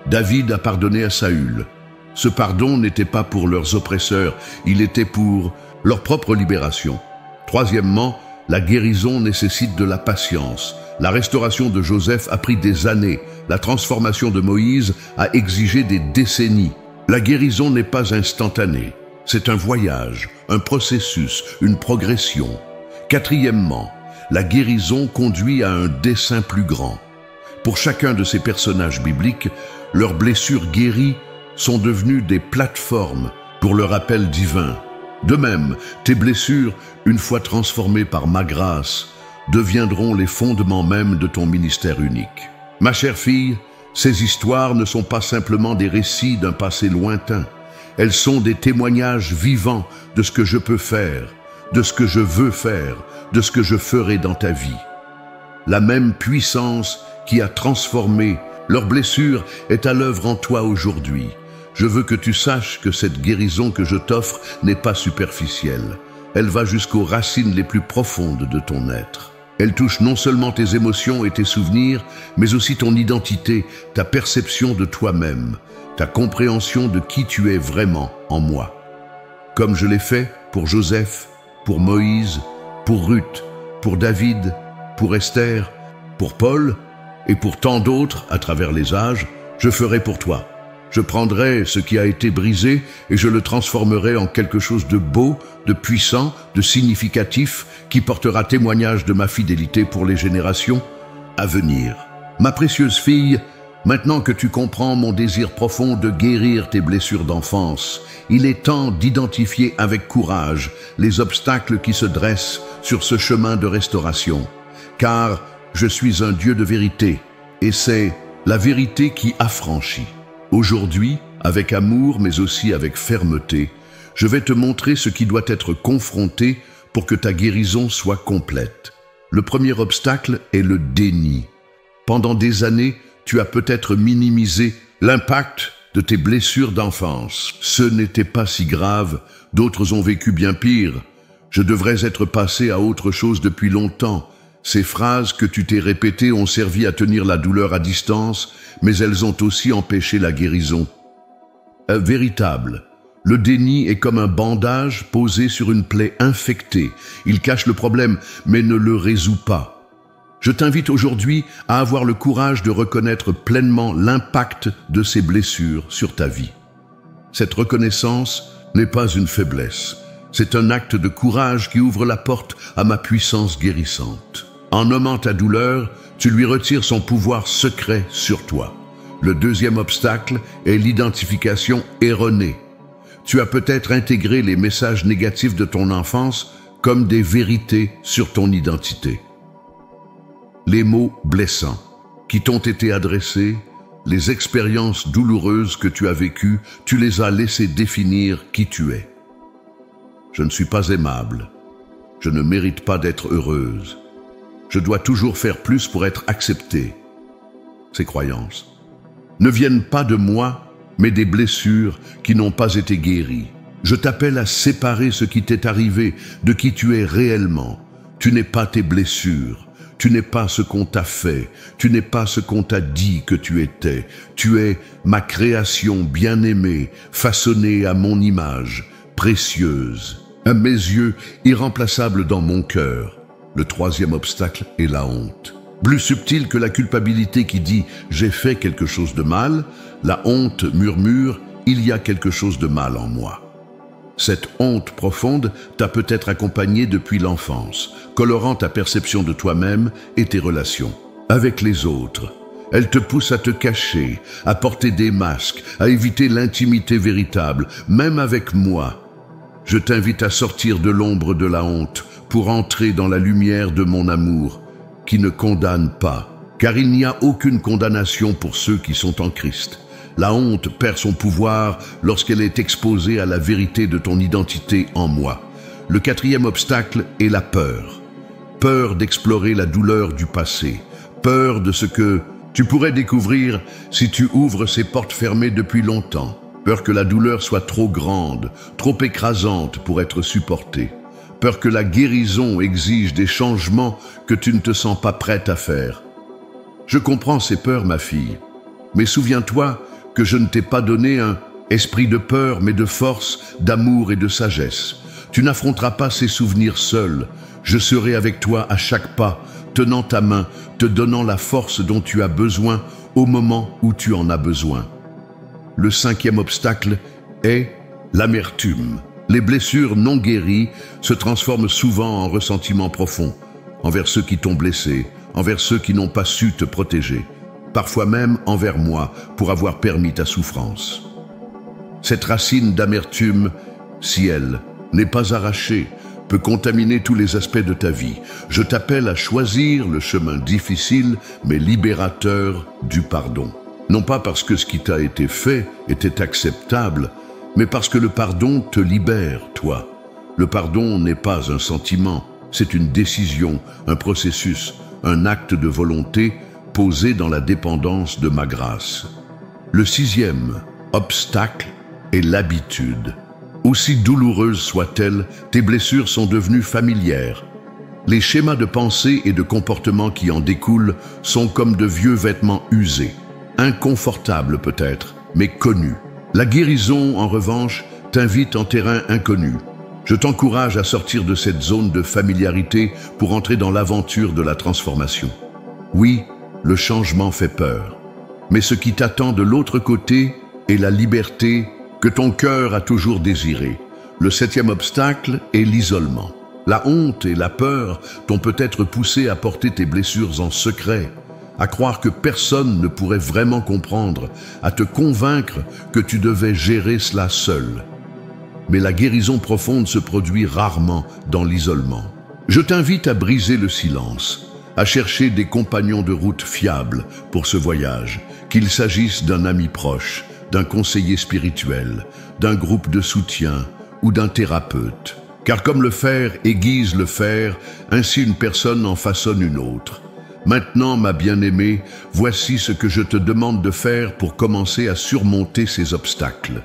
David a pardonné à Saül. Ce pardon n'était pas pour leurs oppresseurs, il était pour leur propre libération. Troisièmement, la guérison nécessite de la patience. La restauration de Joseph a pris des années. La transformation de Moïse a exigé des décennies. La guérison n'est pas instantanée. C'est un voyage, un processus, une progression. Quatrièmement, la guérison conduit à un dessein plus grand. Pour chacun de ces personnages bibliques, leurs blessures guéries sont devenues des plateformes pour le rappel divin. De même, tes blessures, une fois transformées par ma grâce, deviendront les fondements même de ton ministère unique. Ma chère fille, ces histoires ne sont pas simplement des récits d'un passé lointain. Elles sont des témoignages vivants de ce que je peux faire, de ce que je veux faire, de ce que je ferai dans ta vie. La même puissance qui a transformé leurs blessures est à l'œuvre en toi aujourd'hui. Je veux que tu saches que cette guérison que je t'offre n'est pas superficielle. Elle va jusqu'aux racines les plus profondes de ton être. Elle touche non seulement tes émotions et tes souvenirs, mais aussi ton identité, ta perception de toi-même, ta compréhension de qui tu es vraiment en moi. Comme je l'ai fait pour Joseph, pour Moïse, pour Ruth, pour David, pour Esther, pour Paul et pour tant d'autres à travers les âges, je ferai pour toi. Je prendrai ce qui a été brisé et je le transformerai en quelque chose de beau, de puissant, de significatif, qui portera témoignage de ma fidélité pour les générations à venir. Ma précieuse fille, maintenant que tu comprends mon désir profond de guérir tes blessures d'enfance, il est temps d'identifier avec courage les obstacles qui se dressent sur ce chemin de restauration. Car je suis un Dieu de vérité, et c'est la vérité qui affranchit. Aujourd'hui, avec amour mais aussi avec fermeté, je vais te montrer ce qui doit être confronté pour que ta guérison soit complète. Le premier obstacle est le déni. Pendant des années, tu as peut-être minimisé l'impact de tes blessures d'enfance. Ce n'était pas si grave, d'autres ont vécu bien pire. Je devrais être passé à autre chose depuis longtemps. Ces phrases que tu t'es répétées ont servi à tenir la douleur à distance, mais elles ont aussi empêché la guérison. Véritable. Le déni est comme un bandage posé sur une plaie infectée. Il cache le problème, mais ne le résout pas. Je t'invite aujourd'hui à avoir le courage de reconnaître pleinement l'impact de ces blessures sur ta vie. Cette reconnaissance n'est pas une faiblesse. C'est un acte de courage qui ouvre la porte à ma puissance guérissante. En nommant ta douleur, tu lui retires son pouvoir secret sur toi. Le deuxième obstacle est l'identification erronée. Tu as peut-être intégré les messages négatifs de ton enfance comme des vérités sur ton identité. Les mots blessants qui t'ont été adressés, les expériences douloureuses que tu as vécues, tu les as laissés définir qui tu es. Je ne suis pas aimable. Je ne mérite pas d'être heureuse. Je dois toujours faire plus pour être acceptée. Ces croyances ne viennent pas de moi, mais des blessures qui n'ont pas été guéries. Je t'appelle à séparer ce qui t'est arrivé de qui tu es réellement. Tu n'es pas tes blessures. Tu n'es pas ce qu'on t'a fait. Tu n'es pas ce qu'on t'a dit que tu étais. Tu es ma création bien-aimée, façonnée à mon image, précieuse. À mes yeux, irremplaçable dans mon cœur. Le troisième obstacle est la honte. Plus subtil que la culpabilité qui dit « j'ai fait quelque chose de mal », la honte murmure « il y a quelque chose de mal en moi ». Cette honte profonde t'a peut-être accompagné depuis l'enfance, colorant ta perception de toi-même et tes relations avec les autres. Elle te pousse à te cacher, à porter des masques, à éviter l'intimité véritable, même avec moi. Je t'invite à sortir de l'ombre de la honte pour entrer dans la lumière de mon amour, qui ne condamne pas, car il n'y a aucune condamnation pour ceux qui sont en Christ. La honte perd son pouvoir lorsqu'elle est exposée à la vérité de ton identité en moi. Le quatrième obstacle est la peur. Peur d'explorer la douleur du passé. Peur de ce que tu pourrais découvrir si tu ouvres ces portes fermées depuis longtemps. Peur que la douleur soit trop grande, trop écrasante pour être supportée. Peur que la guérison exige des changements que tu ne te sens pas prête à faire. Je comprends ces peurs, ma fille, mais souviens-toi que je ne t'ai pas donné un esprit de peur, mais de force, d'amour et de sagesse. Tu n'affronteras pas ces souvenirs seul. Je serai avec toi à chaque pas, tenant ta main, te donnant la force dont tu as besoin au moment où tu en as besoin. Le cinquième obstacle est l'amertume. Les blessures non guéries se transforment souvent en ressentiment profond, envers ceux qui t'ont blessé, envers ceux qui n'ont pas su te protéger, parfois même envers moi pour avoir permis ta souffrance. Cette racine d'amertume, si elle n'est pas arrachée, peut contaminer tous les aspects de ta vie. Je t'appelle à choisir le chemin difficile mais libérateur du pardon. Non pas parce que ce qui t'a été fait était acceptable, mais parce que le pardon te libère, toi. Le pardon n'est pas un sentiment, c'est une décision, un processus, un acte de volonté posé dans la dépendance de ma grâce. Le sixième obstacle est l'habitude. Aussi douloureuse soit-elle, tes blessures sont devenues familières. Les schémas de pensée et de comportement qui en découlent sont comme de vieux vêtements usés, inconfortables peut-être, mais connus. La guérison, en revanche, t'invite en terrain inconnu. Je t'encourage à sortir de cette zone de familiarité pour entrer dans l'aventure de la transformation. Oui, le changement fait peur, mais ce qui t'attend de l'autre côté et la liberté que ton cœur a toujours désirée. Le 7e obstacle est l'isolement. La honte et la peur t'ont peut-être poussé à porter tes blessures en secret, à croire que personne ne pourrait vraiment comprendre, à te convaincre que tu devais gérer cela seul. Mais la guérison profonde se produit rarement dans l'isolement. Je t'invite à briser le silence, à chercher des compagnons de route fiables pour ce voyage, qu'il s'agisse d'un ami proche, d'un conseiller spirituel, d'un groupe de soutien ou d'un thérapeute. Car comme le fer aiguise le fer, ainsi une personne en façonne une autre. Maintenant, ma bien-aimée, voici ce que je te demande de faire pour commencer à surmonter ces obstacles.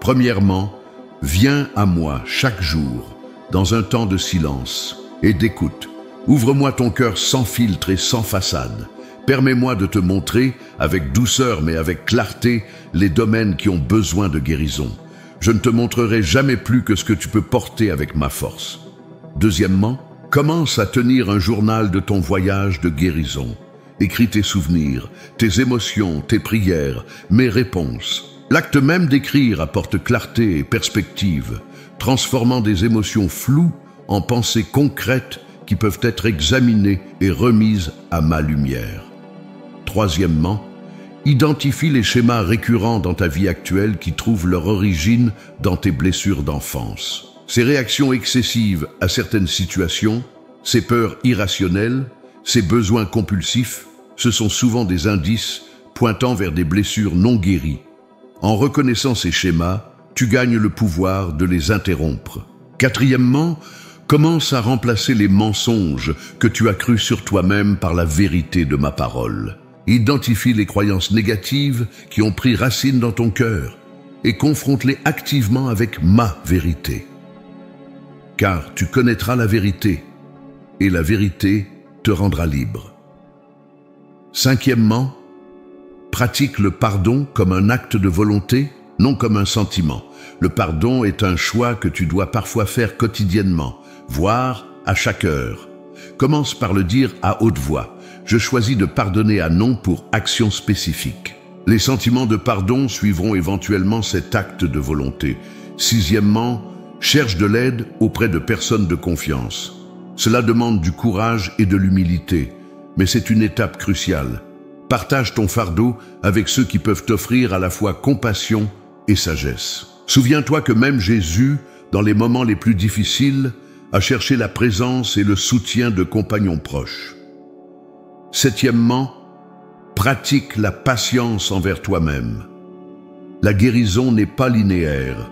Premièrement, viens à moi chaque jour, dans un temps de silence et d'écoute. Ouvre-moi ton cœur sans filtre et sans façade. Permets-moi de te montrer, avec douceur mais avec clarté, les domaines qui ont besoin de guérison. Je ne te montrerai jamais plus que ce que tu peux porter avec ma force. Deuxièmement, commence à tenir un journal de ton voyage de guérison. Écris tes souvenirs, tes émotions, tes prières, mes réponses. L'acte même d'écrire apporte clarté et perspective, transformant des émotions floues en pensées concrètes qui peuvent être examinées et remises à ma lumière. Troisièmement, identifie les schémas récurrents dans ta vie actuelle qui trouvent leur origine dans tes blessures d'enfance. Ces réactions excessives à certaines situations, ces peurs irrationnelles, ces besoins compulsifs, ce sont souvent des indices pointant vers des blessures non guéries. En reconnaissant ces schémas, tu gagnes le pouvoir de les interrompre. Quatrièmement, commence à remplacer les mensonges que tu as crus sur toi-même par la vérité de ma parole. Identifie les croyances négatives qui ont pris racine dans ton cœur et confronte-les activement avec ma vérité. Car tu connaîtras la vérité et la vérité te rendra libre. Cinquièmement, pratique le pardon comme un acte de volonté, non comme un sentiment. Le pardon est un choix que tu dois parfois faire quotidiennement, voire à chaque heure. Commence par le dire à haute voix. Je choisis de pardonner à non pour action spécifique. Les sentiments de pardon suivront éventuellement cet acte de volonté. Sixièmement, cherche de l'aide auprès de personnes de confiance. Cela demande du courage et de l'humilité, mais c'est une étape cruciale. Partage ton fardeau avec ceux qui peuvent t'offrir à la fois compassion et sagesse. Souviens-toi que même Jésus, dans les moments les plus difficiles, a cherché la présence et le soutien de compagnons proches. Septièmement, pratique la patience envers toi-même. La guérison n'est pas linéaire.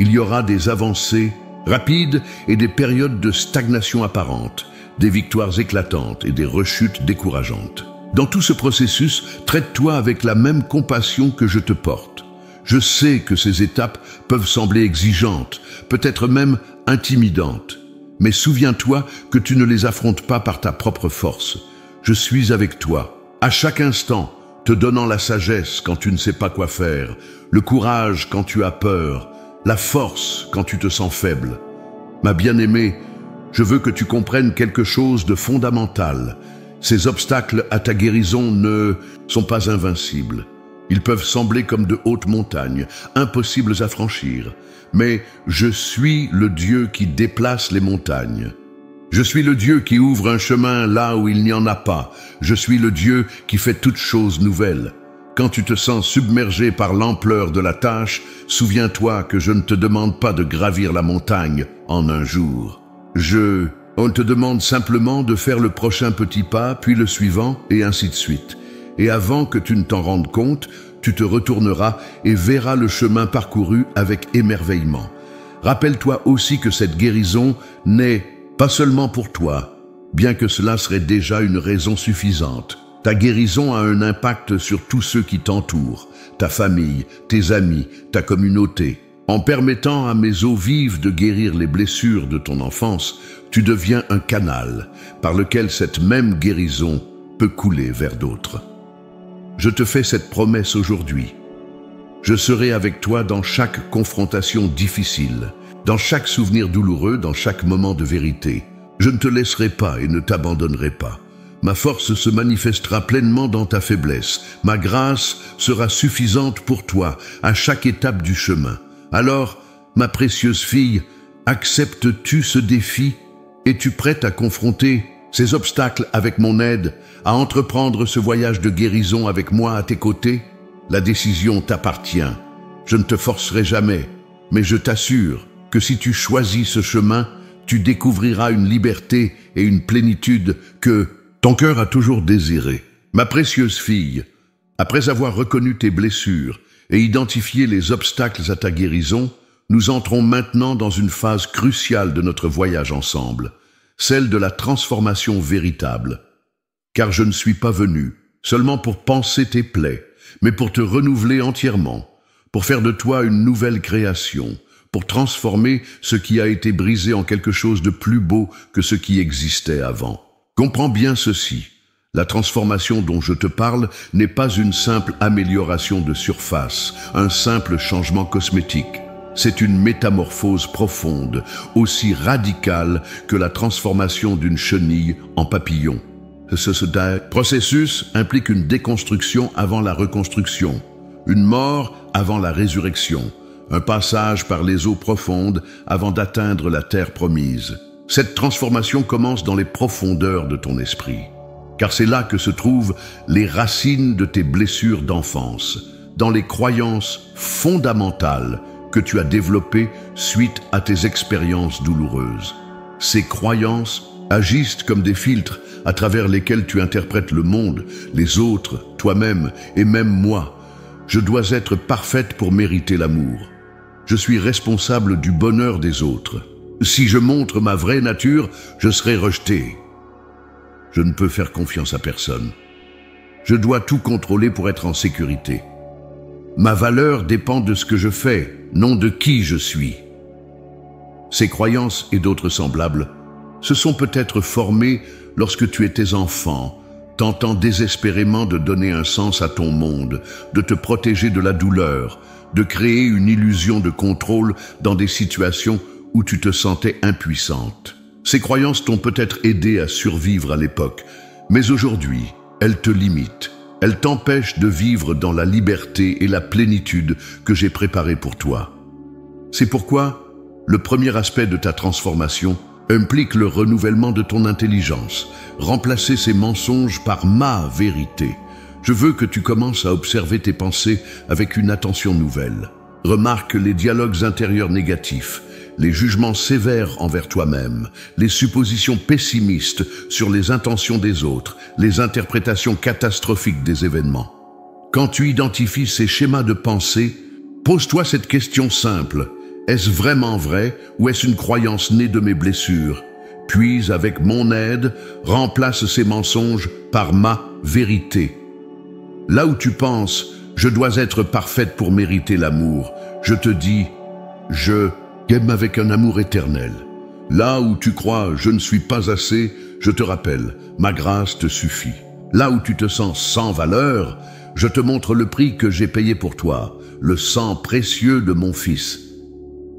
Il y aura des avancées rapides et des périodes de stagnation apparente, des victoires éclatantes et des rechutes décourageantes. Dans tout ce processus, traite-toi avec la même compassion que je te porte. Je sais que ces étapes peuvent sembler exigeantes, peut-être même intimidantes, mais souviens-toi que tu ne les affrontes pas par ta propre force. Je suis avec toi, à chaque instant, te donnant la sagesse quand tu ne sais pas quoi faire, le courage quand tu as peur, la force quand tu te sens faible. Ma bien-aimée, je veux que tu comprennes quelque chose de fondamental. Ces obstacles à ta guérison ne sont pas invincibles. Ils peuvent sembler comme de hautes montagnes, impossibles à franchir. Mais je suis le Dieu qui déplace les montagnes. Je suis le Dieu qui ouvre un chemin là où il n'y en a pas. Je suis le Dieu qui fait toutes choses nouvelles. Quand tu te sens submergé par l'ampleur de la tâche, souviens-toi que je ne te demande pas de gravir la montagne en un jour. On te demande simplement de faire le prochain petit pas, puis le suivant, et ainsi de suite. Et avant que tu ne t'en rendes compte, tu te retourneras et verras le chemin parcouru avec émerveillement. Rappelle-toi aussi que cette guérison n'est pas seulement pour toi, bien que cela serait déjà une raison suffisante. Ta guérison a un impact sur tous ceux qui t'entourent, ta famille, tes amis, ta communauté. En permettant à mes eaux vives de guérir les blessures de ton enfance, tu deviens un canal par lequel cette même guérison peut couler vers d'autres. Je te fais cette promesse aujourd'hui. Je serai avec toi dans chaque confrontation difficile, dans chaque souvenir douloureux, dans chaque moment de vérité. Je ne te laisserai pas et ne t'abandonnerai pas. ma force se manifestera pleinement dans ta faiblesse. Ma grâce sera suffisante pour toi à chaque étape du chemin. Alors, ma précieuse fille, acceptes-tu ce défi? Es-tu prête à confronter ces obstacles avec mon aide, à entreprendre ce voyage de guérison avec moi à tes côtés? La décision t'appartient. Je ne te forcerai jamais, mais je t'assure que si tu choisis ce chemin, tu découvriras une liberté et une plénitude que ton cœur a toujours désiré. Ma précieuse fille, après avoir reconnu tes blessures et identifié les obstacles à ta guérison, nous entrons maintenant dans une phase cruciale de notre voyage ensemble, celle de la transformation véritable. Car je ne suis pas venu seulement pour panser tes plaies, mais pour te renouveler entièrement, pour faire de toi une nouvelle création, pour transformer ce qui a été brisé en quelque chose de plus beau que ce qui existait avant. Comprends bien ceci, la transformation dont je te parle n'est pas une simple amélioration de surface, un simple changement cosmétique. C'est une métamorphose profonde, aussi radicale que la transformation d'une chenille en papillon. Ce processus implique une déconstruction avant la reconstruction, une mort avant la résurrection, un passage par les eaux profondes avant d'atteindre la terre promise. Cette transformation commence dans les profondeurs de ton esprit, car c'est là que se trouvent les racines de tes blessures d'enfance, dans les croyances fondamentales que tu as développées suite à tes expériences douloureuses. Ces croyances agissent comme des filtres à travers lesquels tu interprètes le monde, les autres, toi-même et même moi. Je dois être parfaite pour mériter l'amour. Je suis responsable du bonheur des autres. Si je montre ma vraie nature, je serai rejeté. Je ne peux faire confiance à personne. Je dois tout contrôler pour être en sécurité. Ma valeur dépend de ce que je fais, non de qui je suis. Ces croyances et d'autres semblables se sont peut-être formées lorsque tu étais enfant, tentant désespérément de donner un sens à ton monde, de te protéger de la douleur, de créer une illusion de contrôle dans des situations où tu te sentais impuissante. Ces croyances t'ont peut-être aidé à survivre à l'époque, mais aujourd'hui, elles te limitent. Elles t'empêchent de vivre dans la liberté et la plénitude que j'ai préparée pour toi. C'est pourquoi le premier aspect de ta transformation implique le renouvellement de ton intelligence, remplacer ces mensonges par ma vérité. Je veux que tu commences à observer tes pensées avec une attention nouvelle. Remarque les dialogues intérieurs négatifs, les jugements sévères envers toi-même, les suppositions pessimistes sur les intentions des autres, les interprétations catastrophiques des événements. Quand tu identifies ces schémas de pensée, pose-toi cette question simple. Est-ce vraiment vrai ou est-ce une croyance née de mes blessures? Puis, avec mon aide, remplace ces mensonges par ma vérité. Là où tu penses « je dois être parfaite pour mériter l'amour », je te dis « je t'aime avec un amour éternel ». Là où tu crois « je ne suis pas assez », je te rappelle « ma grâce te suffit ». Là où tu te sens sans valeur, je te montre le prix que j'ai payé pour toi, le sang précieux de mon Fils.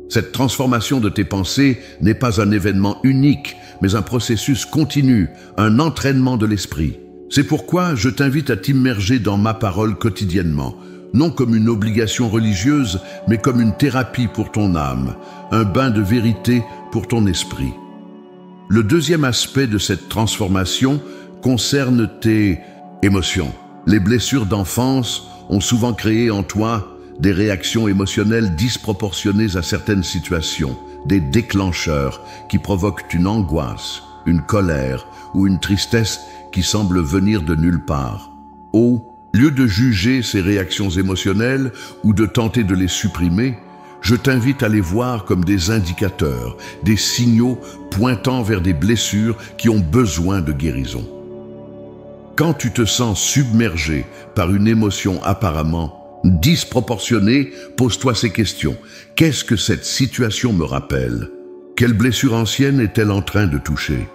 Cette transformation de tes pensées n'est pas un événement unique, mais un processus continu, un entraînement de l'esprit. C'est pourquoi je t'invite à t'immerger dans ma parole quotidiennement, non comme une obligation religieuse, mais comme une thérapie pour ton âme, un bain de vérité pour ton esprit. Le deuxième aspect de cette transformation concerne tes émotions. Les blessures d'enfance ont souvent créé en toi des réactions émotionnelles disproportionnées à certaines situations, des déclencheurs qui provoquent une angoisse, une colère ou une tristesse qui semble venir de nulle part. Au lieu de juger ces réactions émotionnelles ou de tenter de les supprimer, je t'invite à les voir comme des indicateurs, des signaux pointant vers des blessures qui ont besoin de guérison. Quand tu te sens submergé par une émotion apparemment disproportionnée, pose-toi ces questions. Qu'est-ce que cette situation me rappelle? Quelle blessure ancienne est-elle en train de toucher?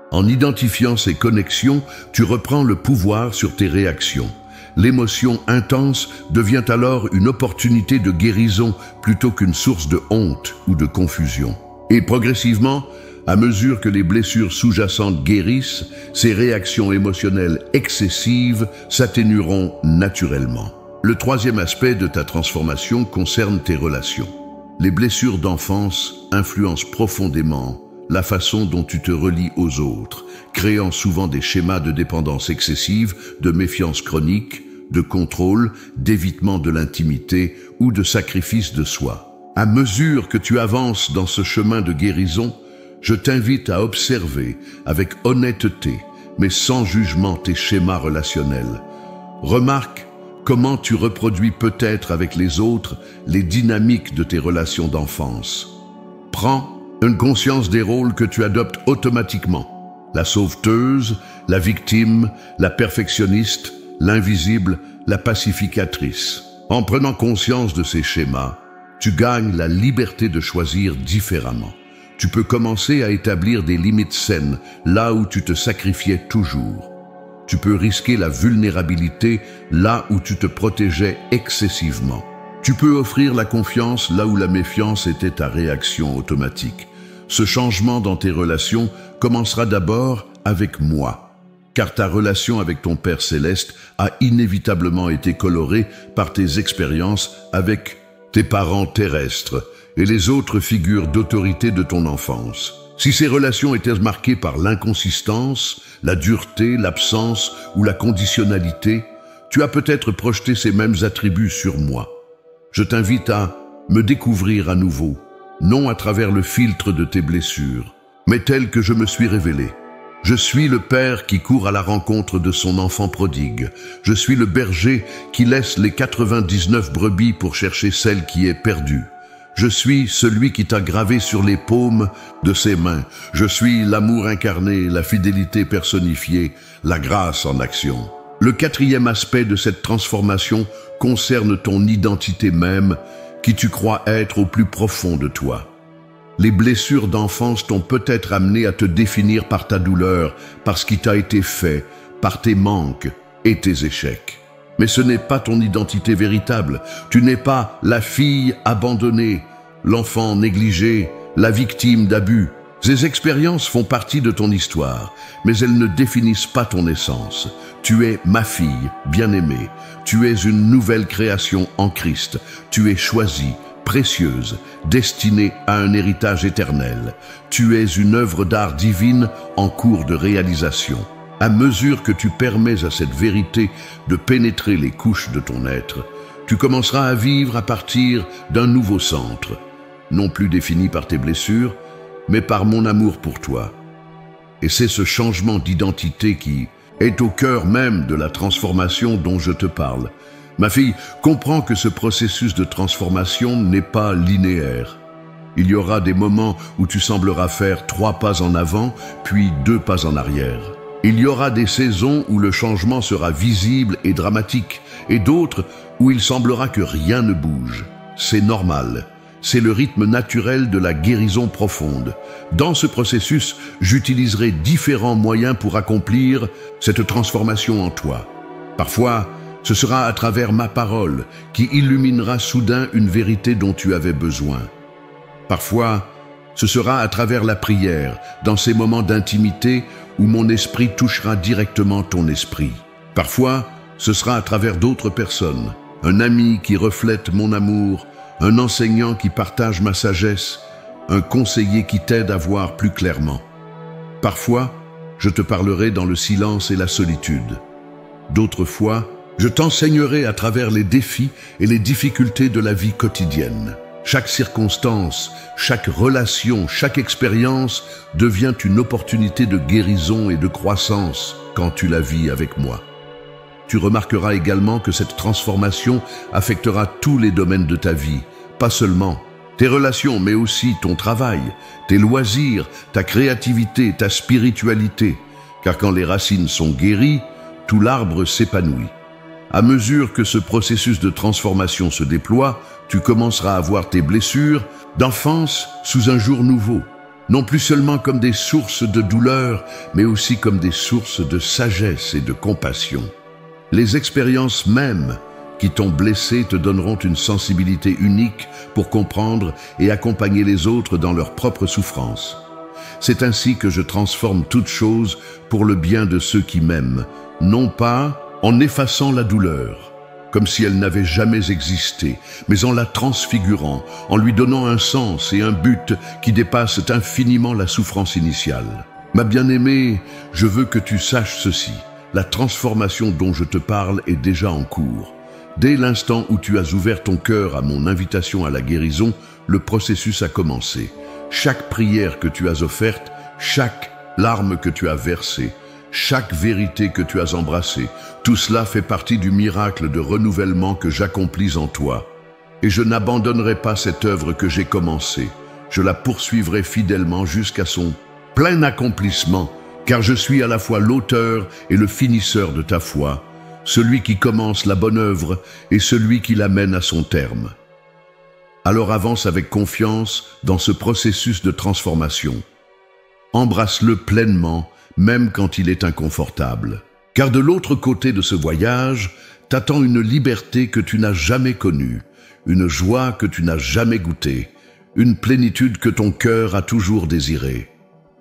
En identifiant ces connexions, tu reprends le pouvoir sur tes réactions. L'émotion intense devient alors une opportunité de guérison plutôt qu'une source de honte ou de confusion. Et progressivement, À mesure que les blessures sous-jacentes guérissent, ces réactions émotionnelles excessives s'atténueront naturellement. Le troisième aspect de ta transformation concerne tes relations. Les blessures d'enfance influencent profondément la façon dont tu te relies aux autres, créant souvent des schémas de dépendance excessive, de méfiance chronique, de contrôle, d'évitement de l'intimité ou de sacrifice de soi. À mesure que tu avances dans ce chemin de guérison, je t'invite à observer avec honnêteté, mais sans jugement, tes schémas relationnels. Remarque comment tu reproduis peut-être avec les autres les dynamiques de tes relations d'enfance. Prends une conscience des rôles que tu adoptes automatiquement. La sauveteuse, la victime, la perfectionniste, l'invisible, la pacificatrice. En prenant conscience de ces schémas, tu gagnes la liberté de choisir différemment. Tu peux commencer à établir des limites saines là où tu te sacrifiais toujours. Tu peux risquer la vulnérabilité là où tu te protégeais excessivement. Tu peux offrir la confiance là où la méfiance était ta réaction automatique. Ce changement dans tes relations commencera d'abord avec moi, car ta relation avec ton Père Céleste a inévitablement été colorée par tes expériences avec tes parents terrestres et les autres figures d'autorité de ton enfance. Si ces relations étaient marquées par l'inconsistance, la dureté, l'absence ou la conditionnalité, tu as peut-être projeté ces mêmes attributs sur moi. Je t'invite à me découvrir à nouveau, non à travers le filtre de tes blessures, mais tel que je me suis révélé. Je suis le père qui court à la rencontre de son enfant prodigue. Je suis le berger qui laisse les 99 brebis pour chercher celle qui est perdue. Je suis celui qui t'a gravé sur les paumes de ses mains. Je suis l'amour incarné, la fidélité personnifiée, la grâce en action. Le quatrième aspect de cette transformation concerne ton identité même, qui tu crois être au plus profond de toi. Les blessures d'enfance t'ont peut-être amené à te définir par ta douleur, par ce qui t'a été fait, par tes manques et tes échecs. Mais ce n'est pas ton identité véritable. Tu n'es pas la fille abandonnée, l'enfant négligé, la victime d'abus. Ces expériences font partie de ton histoire, mais elles ne définissent pas ton essence. Tu es ma fille, bien-aimée. Tu es une nouvelle création en Christ. Tu es choisie, précieuse, destinée à un héritage éternel. Tu es une œuvre d'art divine en cours de réalisation. À mesure que tu permets à cette vérité de pénétrer les couches de ton être, tu commenceras à vivre à partir d'un nouveau centre, non plus défini par tes blessures, mais par mon amour pour toi. Et c'est ce changement d'identité qui est au cœur même de la transformation dont je te parle. Ma fille, comprends que ce processus de transformation n'est pas linéaire. Il y aura des moments où tu sembleras faire 3 pas en avant, puis 2 pas en arrière. Il y aura des saisons où le changement sera visible et dramatique, et d'autres où il semblera que rien ne bouge. C'est normal. C'est le rythme naturel de la guérison profonde. Dans ce processus, j'utiliserai différents moyens pour accomplir cette transformation en toi. Parfois, ce sera à travers ma parole qui illuminera soudain une vérité dont tu avais besoin. Parfois, ce sera à travers la prière, dans ces moments d'intimité où mon esprit touchera directement ton esprit. Parfois, ce sera à travers d'autres personnes, un ami qui reflète mon amour, un enseignant qui partage ma sagesse, un conseiller qui t'aide à voir plus clairement. Parfois, je te parlerai dans le silence et la solitude. D'autres fois, je t'enseignerai à travers les défis et les difficultés de la vie quotidienne. Chaque circonstance, chaque relation, chaque expérience devient une opportunité de guérison et de croissance quand tu la vis avec moi. Tu remarqueras également que cette transformation affectera tous les domaines de ta vie, pas seulement tes relations, mais aussi ton travail, tes loisirs, ta créativité, ta spiritualité. Car quand les racines sont guéries, tout l'arbre s'épanouit. À mesure que ce processus de transformation se déploie, tu commenceras à voir tes blessures d'enfance sous un jour nouveau, non plus seulement comme des sources de douleur, mais aussi comme des sources de sagesse et de compassion. Les expériences mêmes qui t'ont blessé te donneront une sensibilité unique pour comprendre et accompagner les autres dans leur propre souffrance. C'est ainsi que je transforme toute chose pour le bien de ceux qui m'aiment, non pas en effaçant la douleur, comme si elle n'avait jamais existé, mais en la transfigurant, en lui donnant un sens et un but qui dépassent infiniment la souffrance initiale. Ma bien-aimée, je veux que tu saches ceci. La transformation dont je te parle est déjà en cours. Dès l'instant où tu as ouvert ton cœur à mon invitation à la guérison, le processus a commencé. Chaque prière que tu as offerte, chaque larme que tu as versée, chaque vérité que tu as embrassée, tout cela fait partie du miracle de renouvellement que j'accomplis en toi. Et je n'abandonnerai pas cette œuvre que j'ai commencée. Je la poursuivrai fidèlement jusqu'à son plein accomplissement, car je suis à la fois l'auteur et le finisseur de ta foi, celui qui commence la bonne œuvre et celui qui l'amène à son terme. Alors avance avec confiance dans ce processus de transformation. Embrasse-le pleinement, même quand il est inconfortable. Car de l'autre côté de ce voyage, t'attend une liberté que tu n'as jamais connue, une joie que tu n'as jamais goûtée, une plénitude que ton cœur a toujours désirée.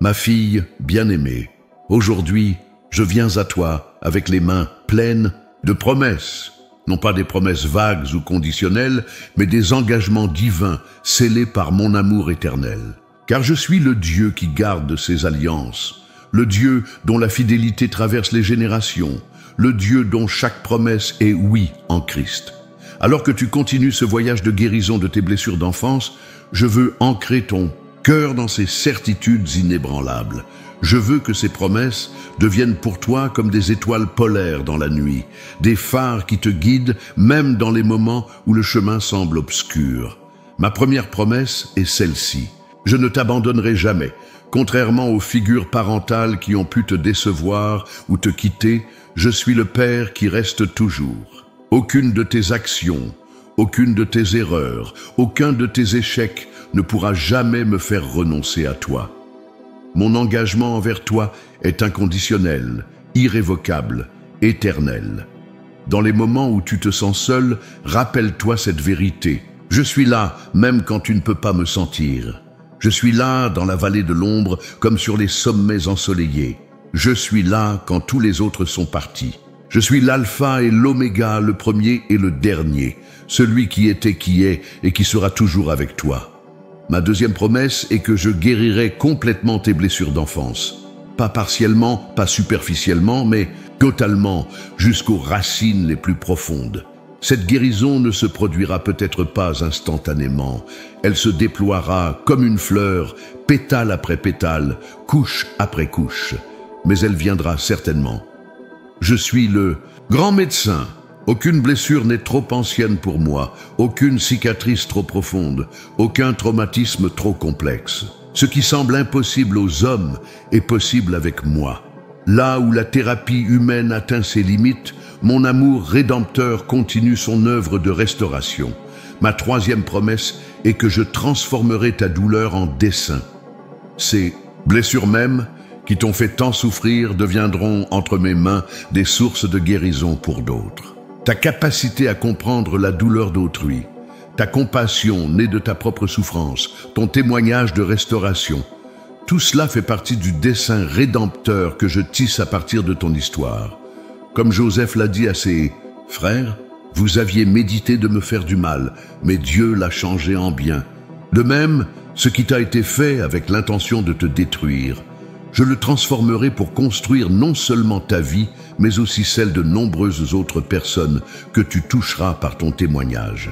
Ma fille bien-aimée, aujourd'hui, je viens à toi avec les mains pleines de promesses, non pas des promesses vagues ou conditionnelles, mais des engagements divins scellés par mon amour éternel. Car je suis le Dieu qui garde ses alliances, le Dieu dont la fidélité traverse les générations, le Dieu dont chaque promesse est oui en Christ. Alors que tu continues ce voyage de guérison de tes blessures d'enfance, je veux ancrer ton cœur dans ces certitudes inébranlables. Je veux que ces promesses deviennent pour toi comme des étoiles polaires dans la nuit, des phares qui te guident même dans les moments où le chemin semble obscur. Ma première promesse est celle-ci. Je ne t'abandonnerai jamais. Contrairement aux figures parentales qui ont pu te décevoir ou te quitter, je suis le Père qui reste toujours. Aucune de tes actions, aucune de tes erreurs, aucun de tes échecs ne pourra jamais me faire renoncer à toi. Mon engagement envers toi est inconditionnel, irrévocable, éternel. Dans les moments où tu te sens seul, rappelle-toi cette vérité. Je suis là, même quand tu ne peux pas me sentir. Je suis là dans la vallée de l'ombre, comme sur les sommets ensoleillés. Je suis là quand tous les autres sont partis. Je suis l'alpha et l'oméga, le premier et le dernier, celui qui était, qui est et qui sera toujours avec toi. Ma deuxième promesse est que je guérirai complètement tes blessures d'enfance. Pas partiellement, pas superficiellement, mais totalement, jusqu'aux racines les plus profondes. Cette guérison ne se produira peut-être pas instantanément. Elle se déploiera comme une fleur, pétale après pétale, couche après couche. Mais elle viendra certainement. Je suis le grand médecin. Aucune blessure n'est trop ancienne pour moi, aucune cicatrice trop profonde, aucun traumatisme trop complexe. Ce qui semble impossible aux hommes est possible avec moi. Là où la thérapie humaine atteint ses limites, mon amour rédempteur continue son œuvre de restauration. Ma troisième promesse est que je transformerai ta douleur en dessein. Ces blessures mêmes qui t'ont fait tant souffrir deviendront entre mes mains des sources de guérison pour d'autres. Ta capacité à comprendre la douleur d'autrui, ta compassion née de ta propre souffrance, ton témoignage de restauration, tout cela fait partie du dessein rédempteur que je tisse à partir de ton histoire. Comme Joseph l'a dit à ses frères, vous aviez médité de me faire du mal, mais Dieu l'a changé en bien. De même, ce qui t'a été fait avec l'intention de te détruire, je le transformerai pour construire non seulement ta vie, mais aussi celle de nombreuses autres personnes que tu toucheras par ton témoignage.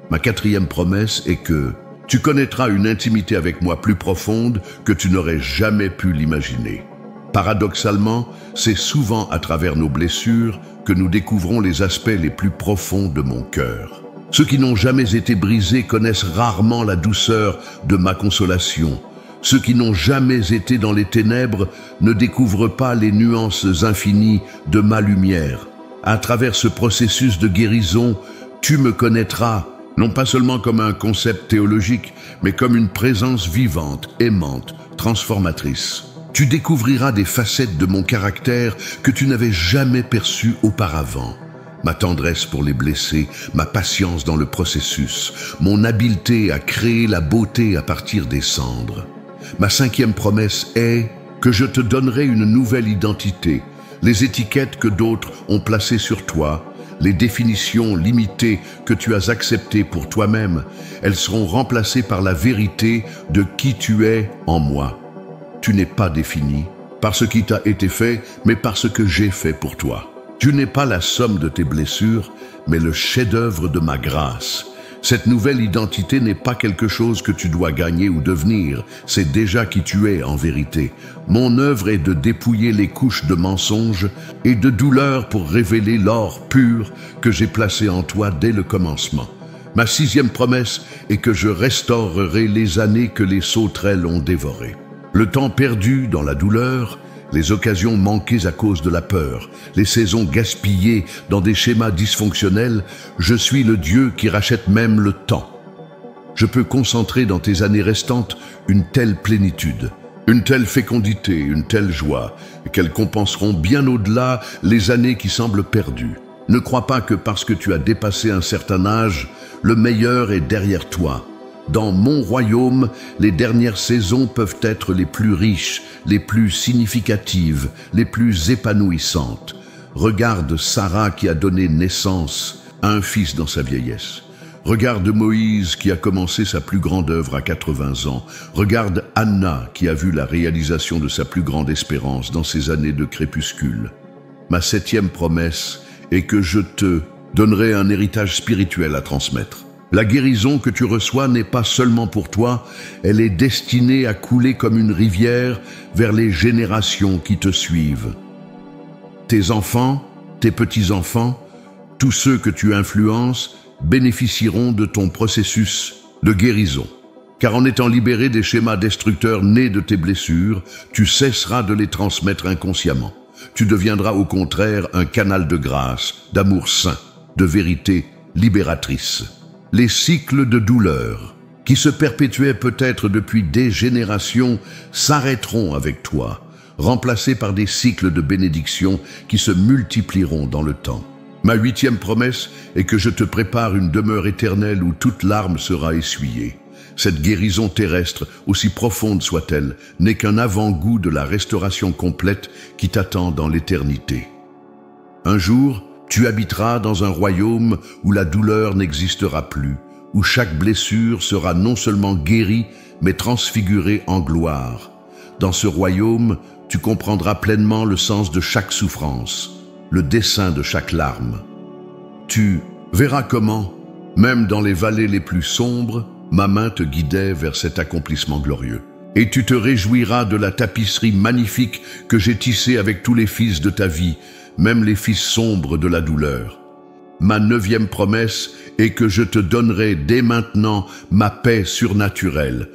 Ma quatrième promesse est que tu connaîtras une intimité avec moi plus profonde que tu n'aurais jamais pu l'imaginer. Paradoxalement, c'est souvent à travers nos blessures que nous découvrons les aspects les plus profonds de mon cœur. Ceux qui n'ont jamais été brisés connaissent rarement la douceur de ma consolation. Ceux qui n'ont jamais été dans les ténèbres ne découvrent pas les nuances infinies de ma lumière. À travers ce processus de guérison, tu me connaîtras, non pas seulement comme un concept théologique, mais comme une présence vivante, aimante, transformatrice. Tu découvriras des facettes de mon caractère que tu n'avais jamais perçues auparavant. Ma tendresse pour les blessés, ma patience dans le processus, mon habileté à créer la beauté à partir des cendres. Ma 5e promesse est que je te donnerai une nouvelle identité. Les étiquettes que d'autres ont placées sur toi, les définitions limitées que tu as acceptées pour toi-même, elles seront remplacées par la vérité de qui tu es en moi. Tu n'es pas défini par ce qui t'a été fait, mais par ce que j'ai fait pour toi. Tu n'es pas la somme de tes blessures, mais le chef-d'œuvre de ma grâce. Cette nouvelle identité n'est pas quelque chose que tu dois gagner ou devenir, c'est déjà qui tu es en vérité. Mon œuvre est de dépouiller les couches de mensonges et de douleurs pour révéler l'or pur que j'ai placé en toi dès le commencement. Ma 6e promesse est que je restaurerai les années que les sauterelles ont dévorées. Le temps perdu dans la douleur, les occasions manquées à cause de la peur, les saisons gaspillées dans des schémas dysfonctionnels, je suis le Dieu qui rachète même le temps. Je peux concentrer dans tes années restantes une telle plénitude, une telle fécondité, une telle joie, qu'elles compenseront bien au-delà les années qui semblent perdues. Ne crois pas que parce que tu as dépassé un certain âge, le meilleur est derrière toi. Dans mon royaume, les dernières saisons peuvent être les plus riches, les plus significatives, les plus épanouissantes. Regarde Sarah qui a donné naissance à un fils dans sa vieillesse. Regarde Moïse qui a commencé sa plus grande œuvre à 80 ans. Regarde Anna qui a vu la réalisation de sa plus grande espérance dans ses années de crépuscule. Ma 7e promesse est que je te donnerai un héritage spirituel à transmettre. La guérison que tu reçois n'est pas seulement pour toi, elle est destinée à couler comme une rivière vers les générations qui te suivent. Tes enfants, tes petits-enfants, tous ceux que tu influences bénéficieront de ton processus de guérison. Car en étant libéré des schémas destructeurs nés de tes blessures, tu cesseras de les transmettre inconsciemment. Tu deviendras au contraire un canal de grâce, d'amour saint, de vérité libératrice. Les cycles de douleur, qui se perpétuaient peut-être depuis des générations, s'arrêteront avec toi, remplacés par des cycles de bénédiction qui se multiplieront dans le temps. Ma 8e promesse est que je te prépare une demeure éternelle où toute larme sera essuyée. Cette guérison terrestre, aussi profonde soit-elle, n'est qu'un avant-goût de la restauration complète qui t'attend dans l'éternité. Un jour, tu habiteras dans un royaume où la douleur n'existera plus, où chaque blessure sera non seulement guérie, mais transfigurée en gloire. Dans ce royaume, tu comprendras pleinement le sens de chaque souffrance, le dessein de chaque larme. Tu verras comment, même dans les vallées les plus sombres, ma main te guidait vers cet accomplissement glorieux. Et tu te réjouiras de la tapisserie magnifique que j'ai tissée avec tous les fils de ta vie, même les fils sombres de la douleur. Ma 9e promesse est que je te donnerai dès maintenant ma paix surnaturelle,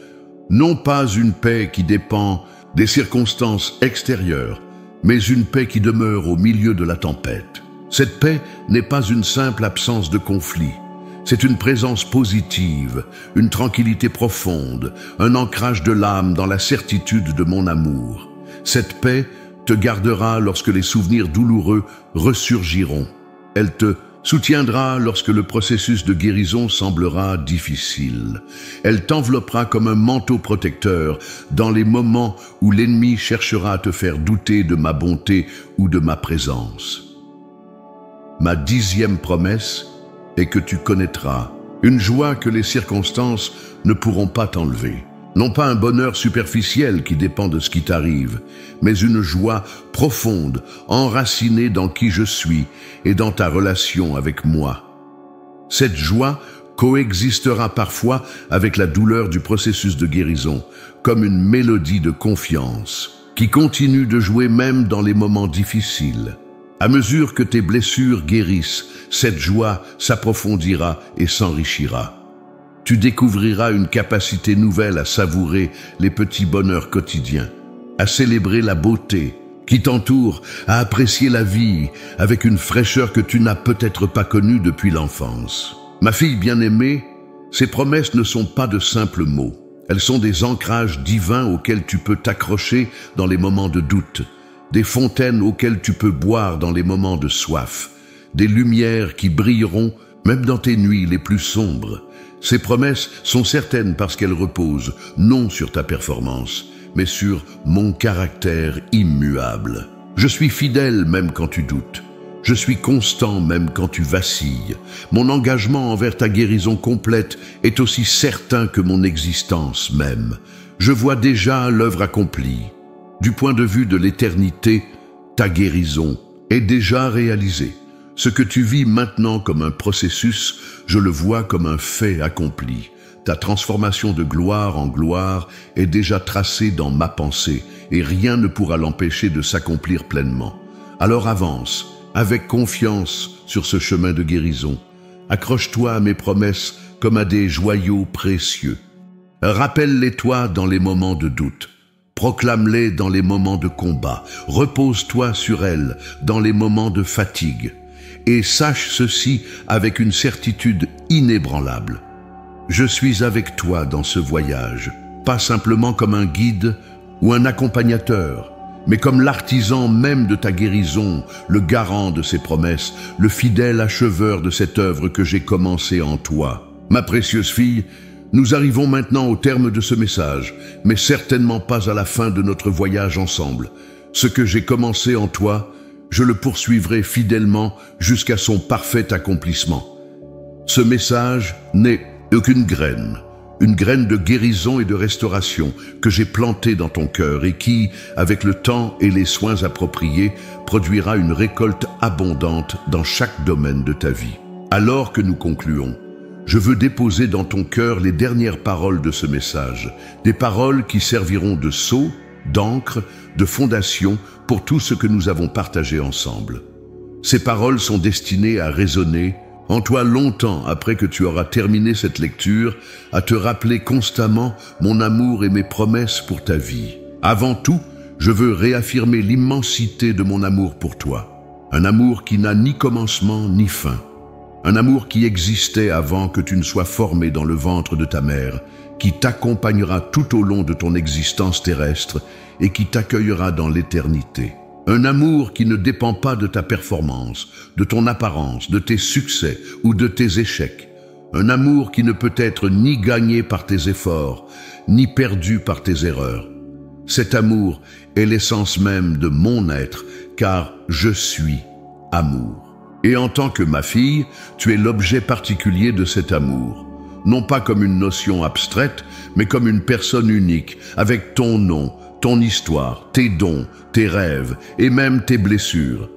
non pas une paix qui dépend des circonstances extérieures, mais une paix qui demeure au milieu de la tempête. Cette paix n'est pas une simple absence de conflit, c'est une présence positive, une tranquillité profonde, un ancrage de l'âme dans la certitude de mon amour. Cette paix te gardera lorsque les souvenirs douloureux ressurgiront. Elle te soutiendra lorsque le processus de guérison semblera difficile. Elle t'enveloppera comme un manteau protecteur dans les moments où l'ennemi cherchera à te faire douter de ma bonté ou de ma présence. Ma 10e promesse est que tu connaîtras une joie que les circonstances ne pourront pas t'enlever. Non pas un bonheur superficiel qui dépend de ce qui t'arrive, mais une joie profonde, enracinée dans qui je suis et dans ta relation avec moi. Cette joie coexistera parfois avec la douleur du processus de guérison, comme une mélodie de confiance qui continue de jouer même dans les moments difficiles. À mesure que tes blessures guérissent, cette joie s'approfondira et s'enrichira. Tu découvriras une capacité nouvelle à savourer les petits bonheurs quotidiens, à célébrer la beauté qui t'entoure, à apprécier la vie avec une fraîcheur que tu n'as peut-être pas connue depuis l'enfance. Ma fille bien-aimée, ces promesses ne sont pas de simples mots. Elles sont des ancrages divins auxquels tu peux t'accrocher dans les moments de doute, des fontaines auxquelles tu peux boire dans les moments de soif, des lumières qui brilleront même dans tes nuits les plus sombres. Ces promesses sont certaines parce qu'elles reposent non sur ta performance, mais sur mon caractère immuable. Je suis fidèle même quand tu doutes. Je suis constant même quand tu vacilles. Mon engagement envers ta guérison complète est aussi certain que mon existence même. Je vois déjà l'œuvre accomplie. Du point de vue de l'éternité, ta guérison est déjà réalisée. Ce que tu vis maintenant comme un processus, je le vois comme un fait accompli. Ta transformation de gloire en gloire est déjà tracée dans ma pensée et rien ne pourra l'empêcher de s'accomplir pleinement. Alors avance, avec confiance sur ce chemin de guérison. Accroche-toi à mes promesses comme à des joyaux précieux. Rappelle-les-toi dans les moments de doute. Proclame-les dans les moments de combat. Repose-toi sur elles dans les moments de fatigue. Et sache ceci avec une certitude inébranlable. Je suis avec toi dans ce voyage, pas simplement comme un guide ou un accompagnateur, mais comme l'artisan même de ta guérison, le garant de ses promesses, le fidèle acheveur de cette œuvre que j'ai commencée en toi. Ma précieuse fille, nous arrivons maintenant au terme de ce message, mais certainement pas à la fin de notre voyage ensemble. Ce que j'ai commencé en toi, je le poursuivrai fidèlement jusqu'à son parfait accomplissement. Ce message n'est aucune graine, une graine de guérison et de restauration que j'ai plantée dans ton cœur et qui, avec le temps et les soins appropriés, produira une récolte abondante dans chaque domaine de ta vie. Alors que nous concluons, je veux déposer dans ton cœur les dernières paroles de ce message, des paroles qui serviront de sceau, d'encre, de fondation pour tout ce que nous avons partagé ensemble. Ces paroles sont destinées à résonner en toi longtemps après que tu auras terminé cette lecture, à te rappeler constamment mon amour et mes promesses pour ta vie. Avant tout, je veux réaffirmer l'immensité de mon amour pour toi. Un amour qui n'a ni commencement ni fin. Un amour qui existait avant que tu ne sois formé dans le ventre de ta mère, qui t'accompagnera tout au long de ton existence terrestre et qui t'accueillera dans l'éternité. Un amour qui ne dépend pas de ta performance, de ton apparence, de tes succès ou de tes échecs. Un amour qui ne peut être ni gagné par tes efforts, ni perdu par tes erreurs. Cet amour est l'essence même de mon être, car je suis amour. Et en tant que ma fille, tu es l'objet particulier de cet amour. Non pas comme une notion abstraite, mais comme une personne unique, avec ton nom, ton histoire, tes dons, tes rêves et même tes blessures.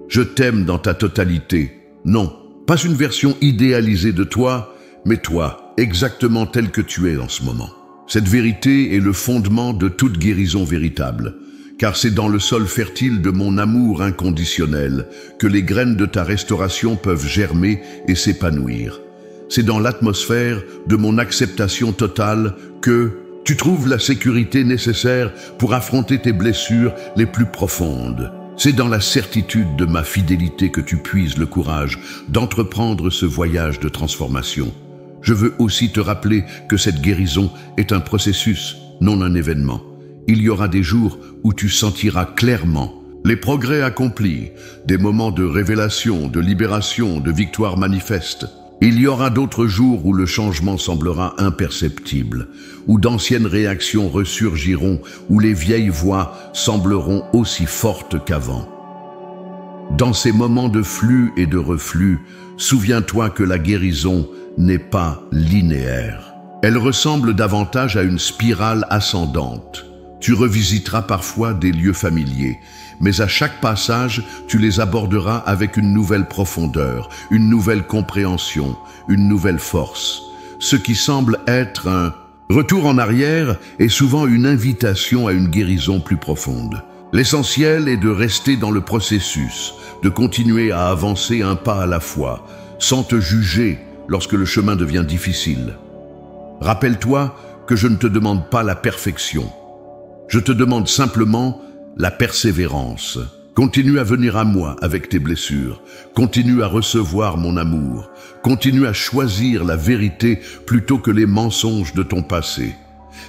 Je t'aime dans ta totalité. Non, pas une version idéalisée de toi, mais toi, exactement tel que tu es en ce moment. Cette vérité est le fondement de toute guérison véritable, car c'est dans le sol fertile de mon amour inconditionnel que les graines de ta restauration peuvent germer et s'épanouir. C'est dans l'atmosphère de mon acceptation totale que tu trouves la sécurité nécessaire pour affronter tes blessures les plus profondes. C'est dans la certitude de ma fidélité que tu puises le courage d'entreprendre ce voyage de transformation. Je veux aussi te rappeler que cette guérison est un processus, non un événement. Il y aura des jours où tu sentiras clairement les progrès accomplis, des moments de révélation, de libération, de victoire manifeste. Il y aura d'autres jours où le changement semblera imperceptible, où d'anciennes réactions ressurgiront, où les vieilles voix sembleront aussi fortes qu'avant. Dans ces moments de flux et de reflux, souviens-toi que la guérison n'est pas linéaire. Elle ressemble davantage à une spirale ascendante. Tu revisiteras parfois des lieux familiers, mais à chaque passage, tu les aborderas avec une nouvelle profondeur, une nouvelle compréhension, une nouvelle force. Ce qui semble être un retour en arrière est souvent une invitation à une guérison plus profonde. L'essentiel est de rester dans le processus, de continuer à avancer un pas à la fois, sans te juger lorsque le chemin devient difficile. Rappelle-toi que je ne te demande pas la perfection. Je te demande simplement la persévérance. Continue à venir à moi avec tes blessures. Continue à recevoir mon amour. Continue à choisir la vérité plutôt que les mensonges de ton passé.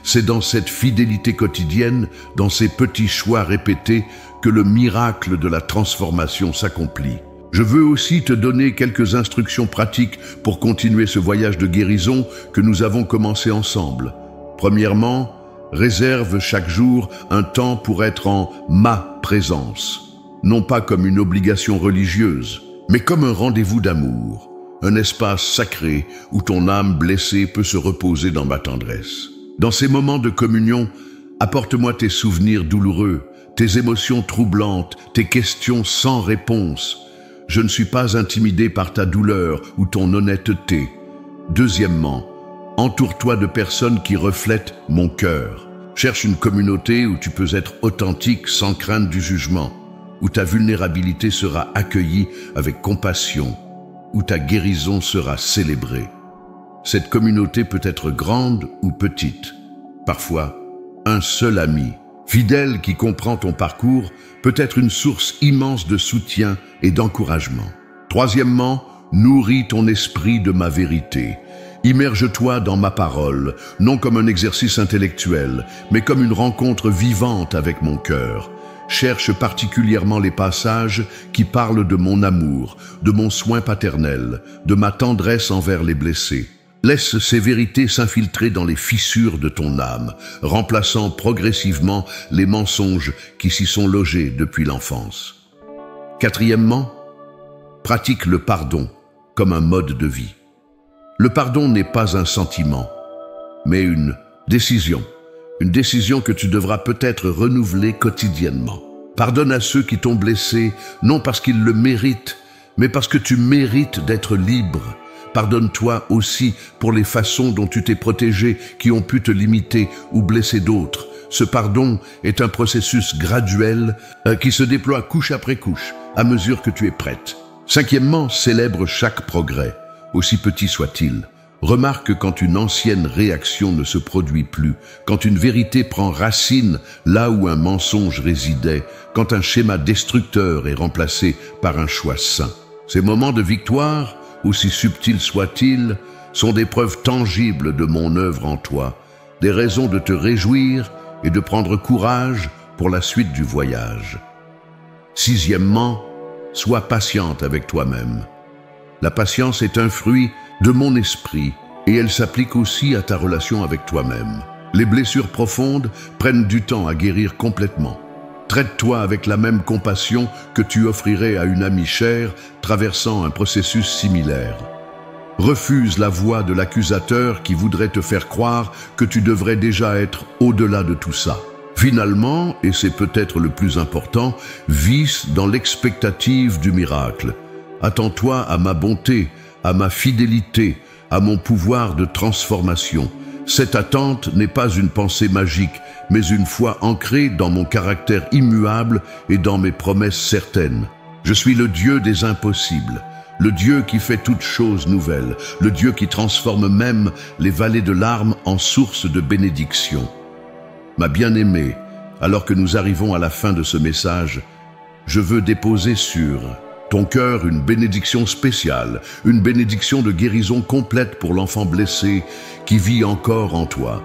C'est dans cette fidélité quotidienne, dans ces petits choix répétés, que le miracle de la transformation s'accomplit. Je veux aussi te donner quelques instructions pratiques pour continuer ce voyage de guérison que nous avons commencé ensemble. Premièrement, réserve chaque jour un temps pour être en ma présence, non pas comme une obligation religieuse, mais comme un rendez-vous d'amour, un espace sacré où ton âme blessée peut se reposer dans ma tendresse. Dans ces moments de communion, apporte-moi tes souvenirs douloureux, tes émotions troublantes, tes questions sans réponse. Je ne suis pas intimidé par ta douleur ou ton honnêteté. Deuxièmement, entoure-toi de personnes qui reflètent mon cœur. Cherche une communauté où tu peux être authentique sans crainte du jugement, où ta vulnérabilité sera accueillie avec compassion, où ta guérison sera célébrée. Cette communauté peut être grande ou petite. Parfois, un seul ami, fidèle qui comprend ton parcours, peut être une source immense de soutien et d'encouragement. Troisièmement, nourris ton esprit de ma vérité. Immerge-toi dans ma parole, non comme un exercice intellectuel, mais comme une rencontre vivante avec mon cœur. Cherche particulièrement les passages qui parlent de mon amour, de mon soin paternel, de ma tendresse envers les blessés. Laisse ces vérités s'infiltrer dans les fissures de ton âme, remplaçant progressivement les mensonges qui s'y sont logés depuis l'enfance. Quatrièmement, pratique le pardon comme un mode de vie. Le pardon n'est pas un sentiment, mais une décision que tu devras peut-être renouveler quotidiennement. Pardonne à ceux qui t'ont blessé, non parce qu'ils le méritent, mais parce que tu mérites d'être libre. Pardonne-toi aussi pour les façons dont tu t'es protégé qui ont pu te limiter ou blesser d'autres. Ce pardon est un processus graduel qui se déploie couche après couche à mesure que tu es prête. Cinquièmement, célèbre chaque progrès, aussi petit soit-il. Remarque quand une ancienne réaction ne se produit plus, quand une vérité prend racine là où un mensonge résidait, quand un schéma destructeur est remplacé par un choix sain. Ces moments de victoire, aussi subtils soient-ils, sont des preuves tangibles de mon œuvre en toi, des raisons de te réjouir et de prendre courage pour la suite du voyage. Sixièmement, sois patiente avec toi-même. La patience est un fruit de mon esprit et elle s'applique aussi à ta relation avec toi-même. Les blessures profondes prennent du temps à guérir complètement. Traite-toi avec la même compassion que tu offrirais à une amie chère traversant un processus similaire. Refuse la voix de l'accusateur qui voudrait te faire croire que tu devrais déjà être au-delà de tout ça. Finalement, et c'est peut-être le plus important, vis dans l'expectative du miracle. Attends-toi à ma bonté, à ma fidélité, à mon pouvoir de transformation. Cette attente n'est pas une pensée magique, mais une foi ancrée dans mon caractère immuable et dans mes promesses certaines. Je suis le Dieu des impossibles, le Dieu qui fait toutes choses nouvelles, le Dieu qui transforme même les vallées de larmes en sources de bénédiction. Ma bien-aimée, alors que nous arrivons à la fin de ce message, je veux déposer sur ton cœur une bénédiction spéciale, une bénédiction de guérison complète pour l'enfant blessé qui vit encore en toi.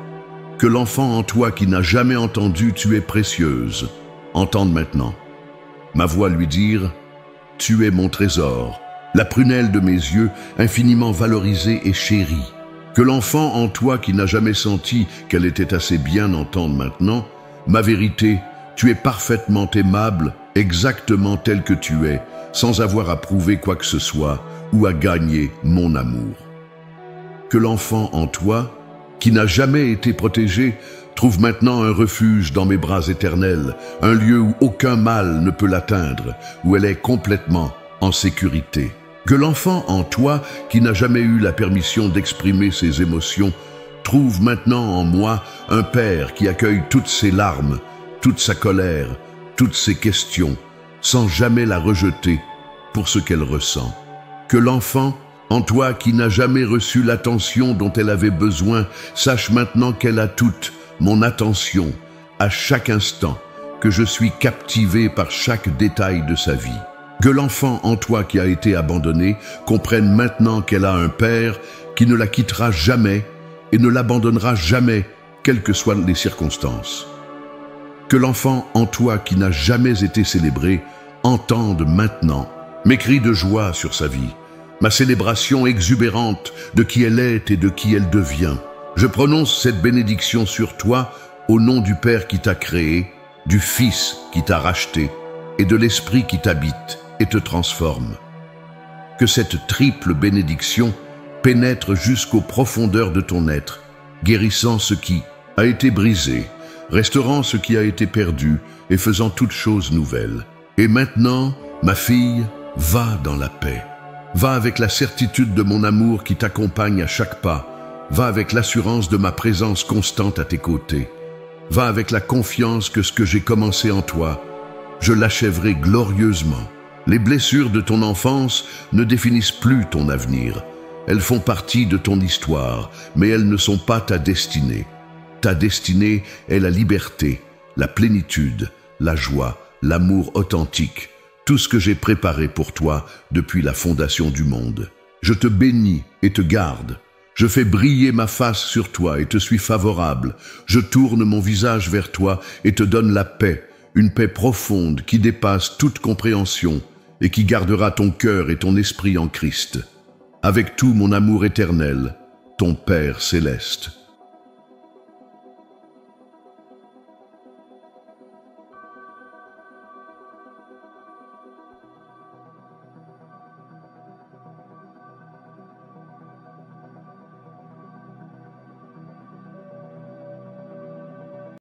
Que l'enfant en toi qui n'a jamais entendu « Tu es précieuse » entende maintenant. Ma voix lui dire « Tu es mon trésor, la prunelle de mes yeux, infiniment valorisée et chérie. » Que l'enfant en toi qui n'a jamais senti qu'elle était assez bien entende maintenant « Ma vérité, tu es parfaitement aimable, exactement tel que tu es, sans avoir à prouver quoi que ce soit ou à gagner mon amour. » Que l'enfant en toi, qui n'a jamais été protégé, trouve maintenant un refuge dans mes bras éternels, un lieu où aucun mal ne peut l'atteindre, où elle est complètement en sécurité. Que l'enfant en toi, qui n'a jamais eu la permission d'exprimer ses émotions, trouve maintenant en moi un père qui accueille toutes ses larmes, toute sa colère, toutes ses questions, sans jamais la rejeter pour ce qu'elle ressent. Que l'enfant en toi qui n'a jamais reçu l'attention dont elle avait besoin, sache maintenant qu'elle a toute mon attention à chaque instant, que je suis captivé par chaque détail de sa vie. Que l'enfant en toi qui a été abandonné comprenne maintenant qu'elle a un père qui ne la quittera jamais et ne l'abandonnera jamais, quelles que soient les circonstances. Que l'enfant en toi qui n'a jamais été célébré entende maintenant mes cris de joie sur sa vie, ma célébration exubérante de qui elle est et de qui elle devient. Je prononce cette bénédiction sur toi au nom du Père qui t'a créé, du Fils qui t'a racheté et de l'Esprit qui t'habite et te transforme. Que cette triple bénédiction pénètre jusqu'aux profondeurs de ton être, guérissant ce qui a été brisé, restaurant ce qui a été perdu et faisant toutes choses nouvelles. Et maintenant, ma fille, va dans la paix. Va avec la certitude de mon amour qui t'accompagne à chaque pas. Va avec l'assurance de ma présence constante à tes côtés. Va avec la confiance que ce que j'ai commencé en toi, je l'achèverai glorieusement. Les blessures de ton enfance ne définissent plus ton avenir. Elles font partie de ton histoire, mais elles ne sont pas ta destinée. Ta destinée est la liberté, la plénitude, la joie, l'amour authentique, tout ce que j'ai préparé pour toi depuis la fondation du monde. Je te bénis et te garde. Je fais briller ma face sur toi et te suis favorable. Je tourne mon visage vers toi et te donne la paix, une paix profonde qui dépasse toute compréhension et qui gardera ton cœur et ton esprit en Christ. Avec tout mon amour éternel, ton Père céleste.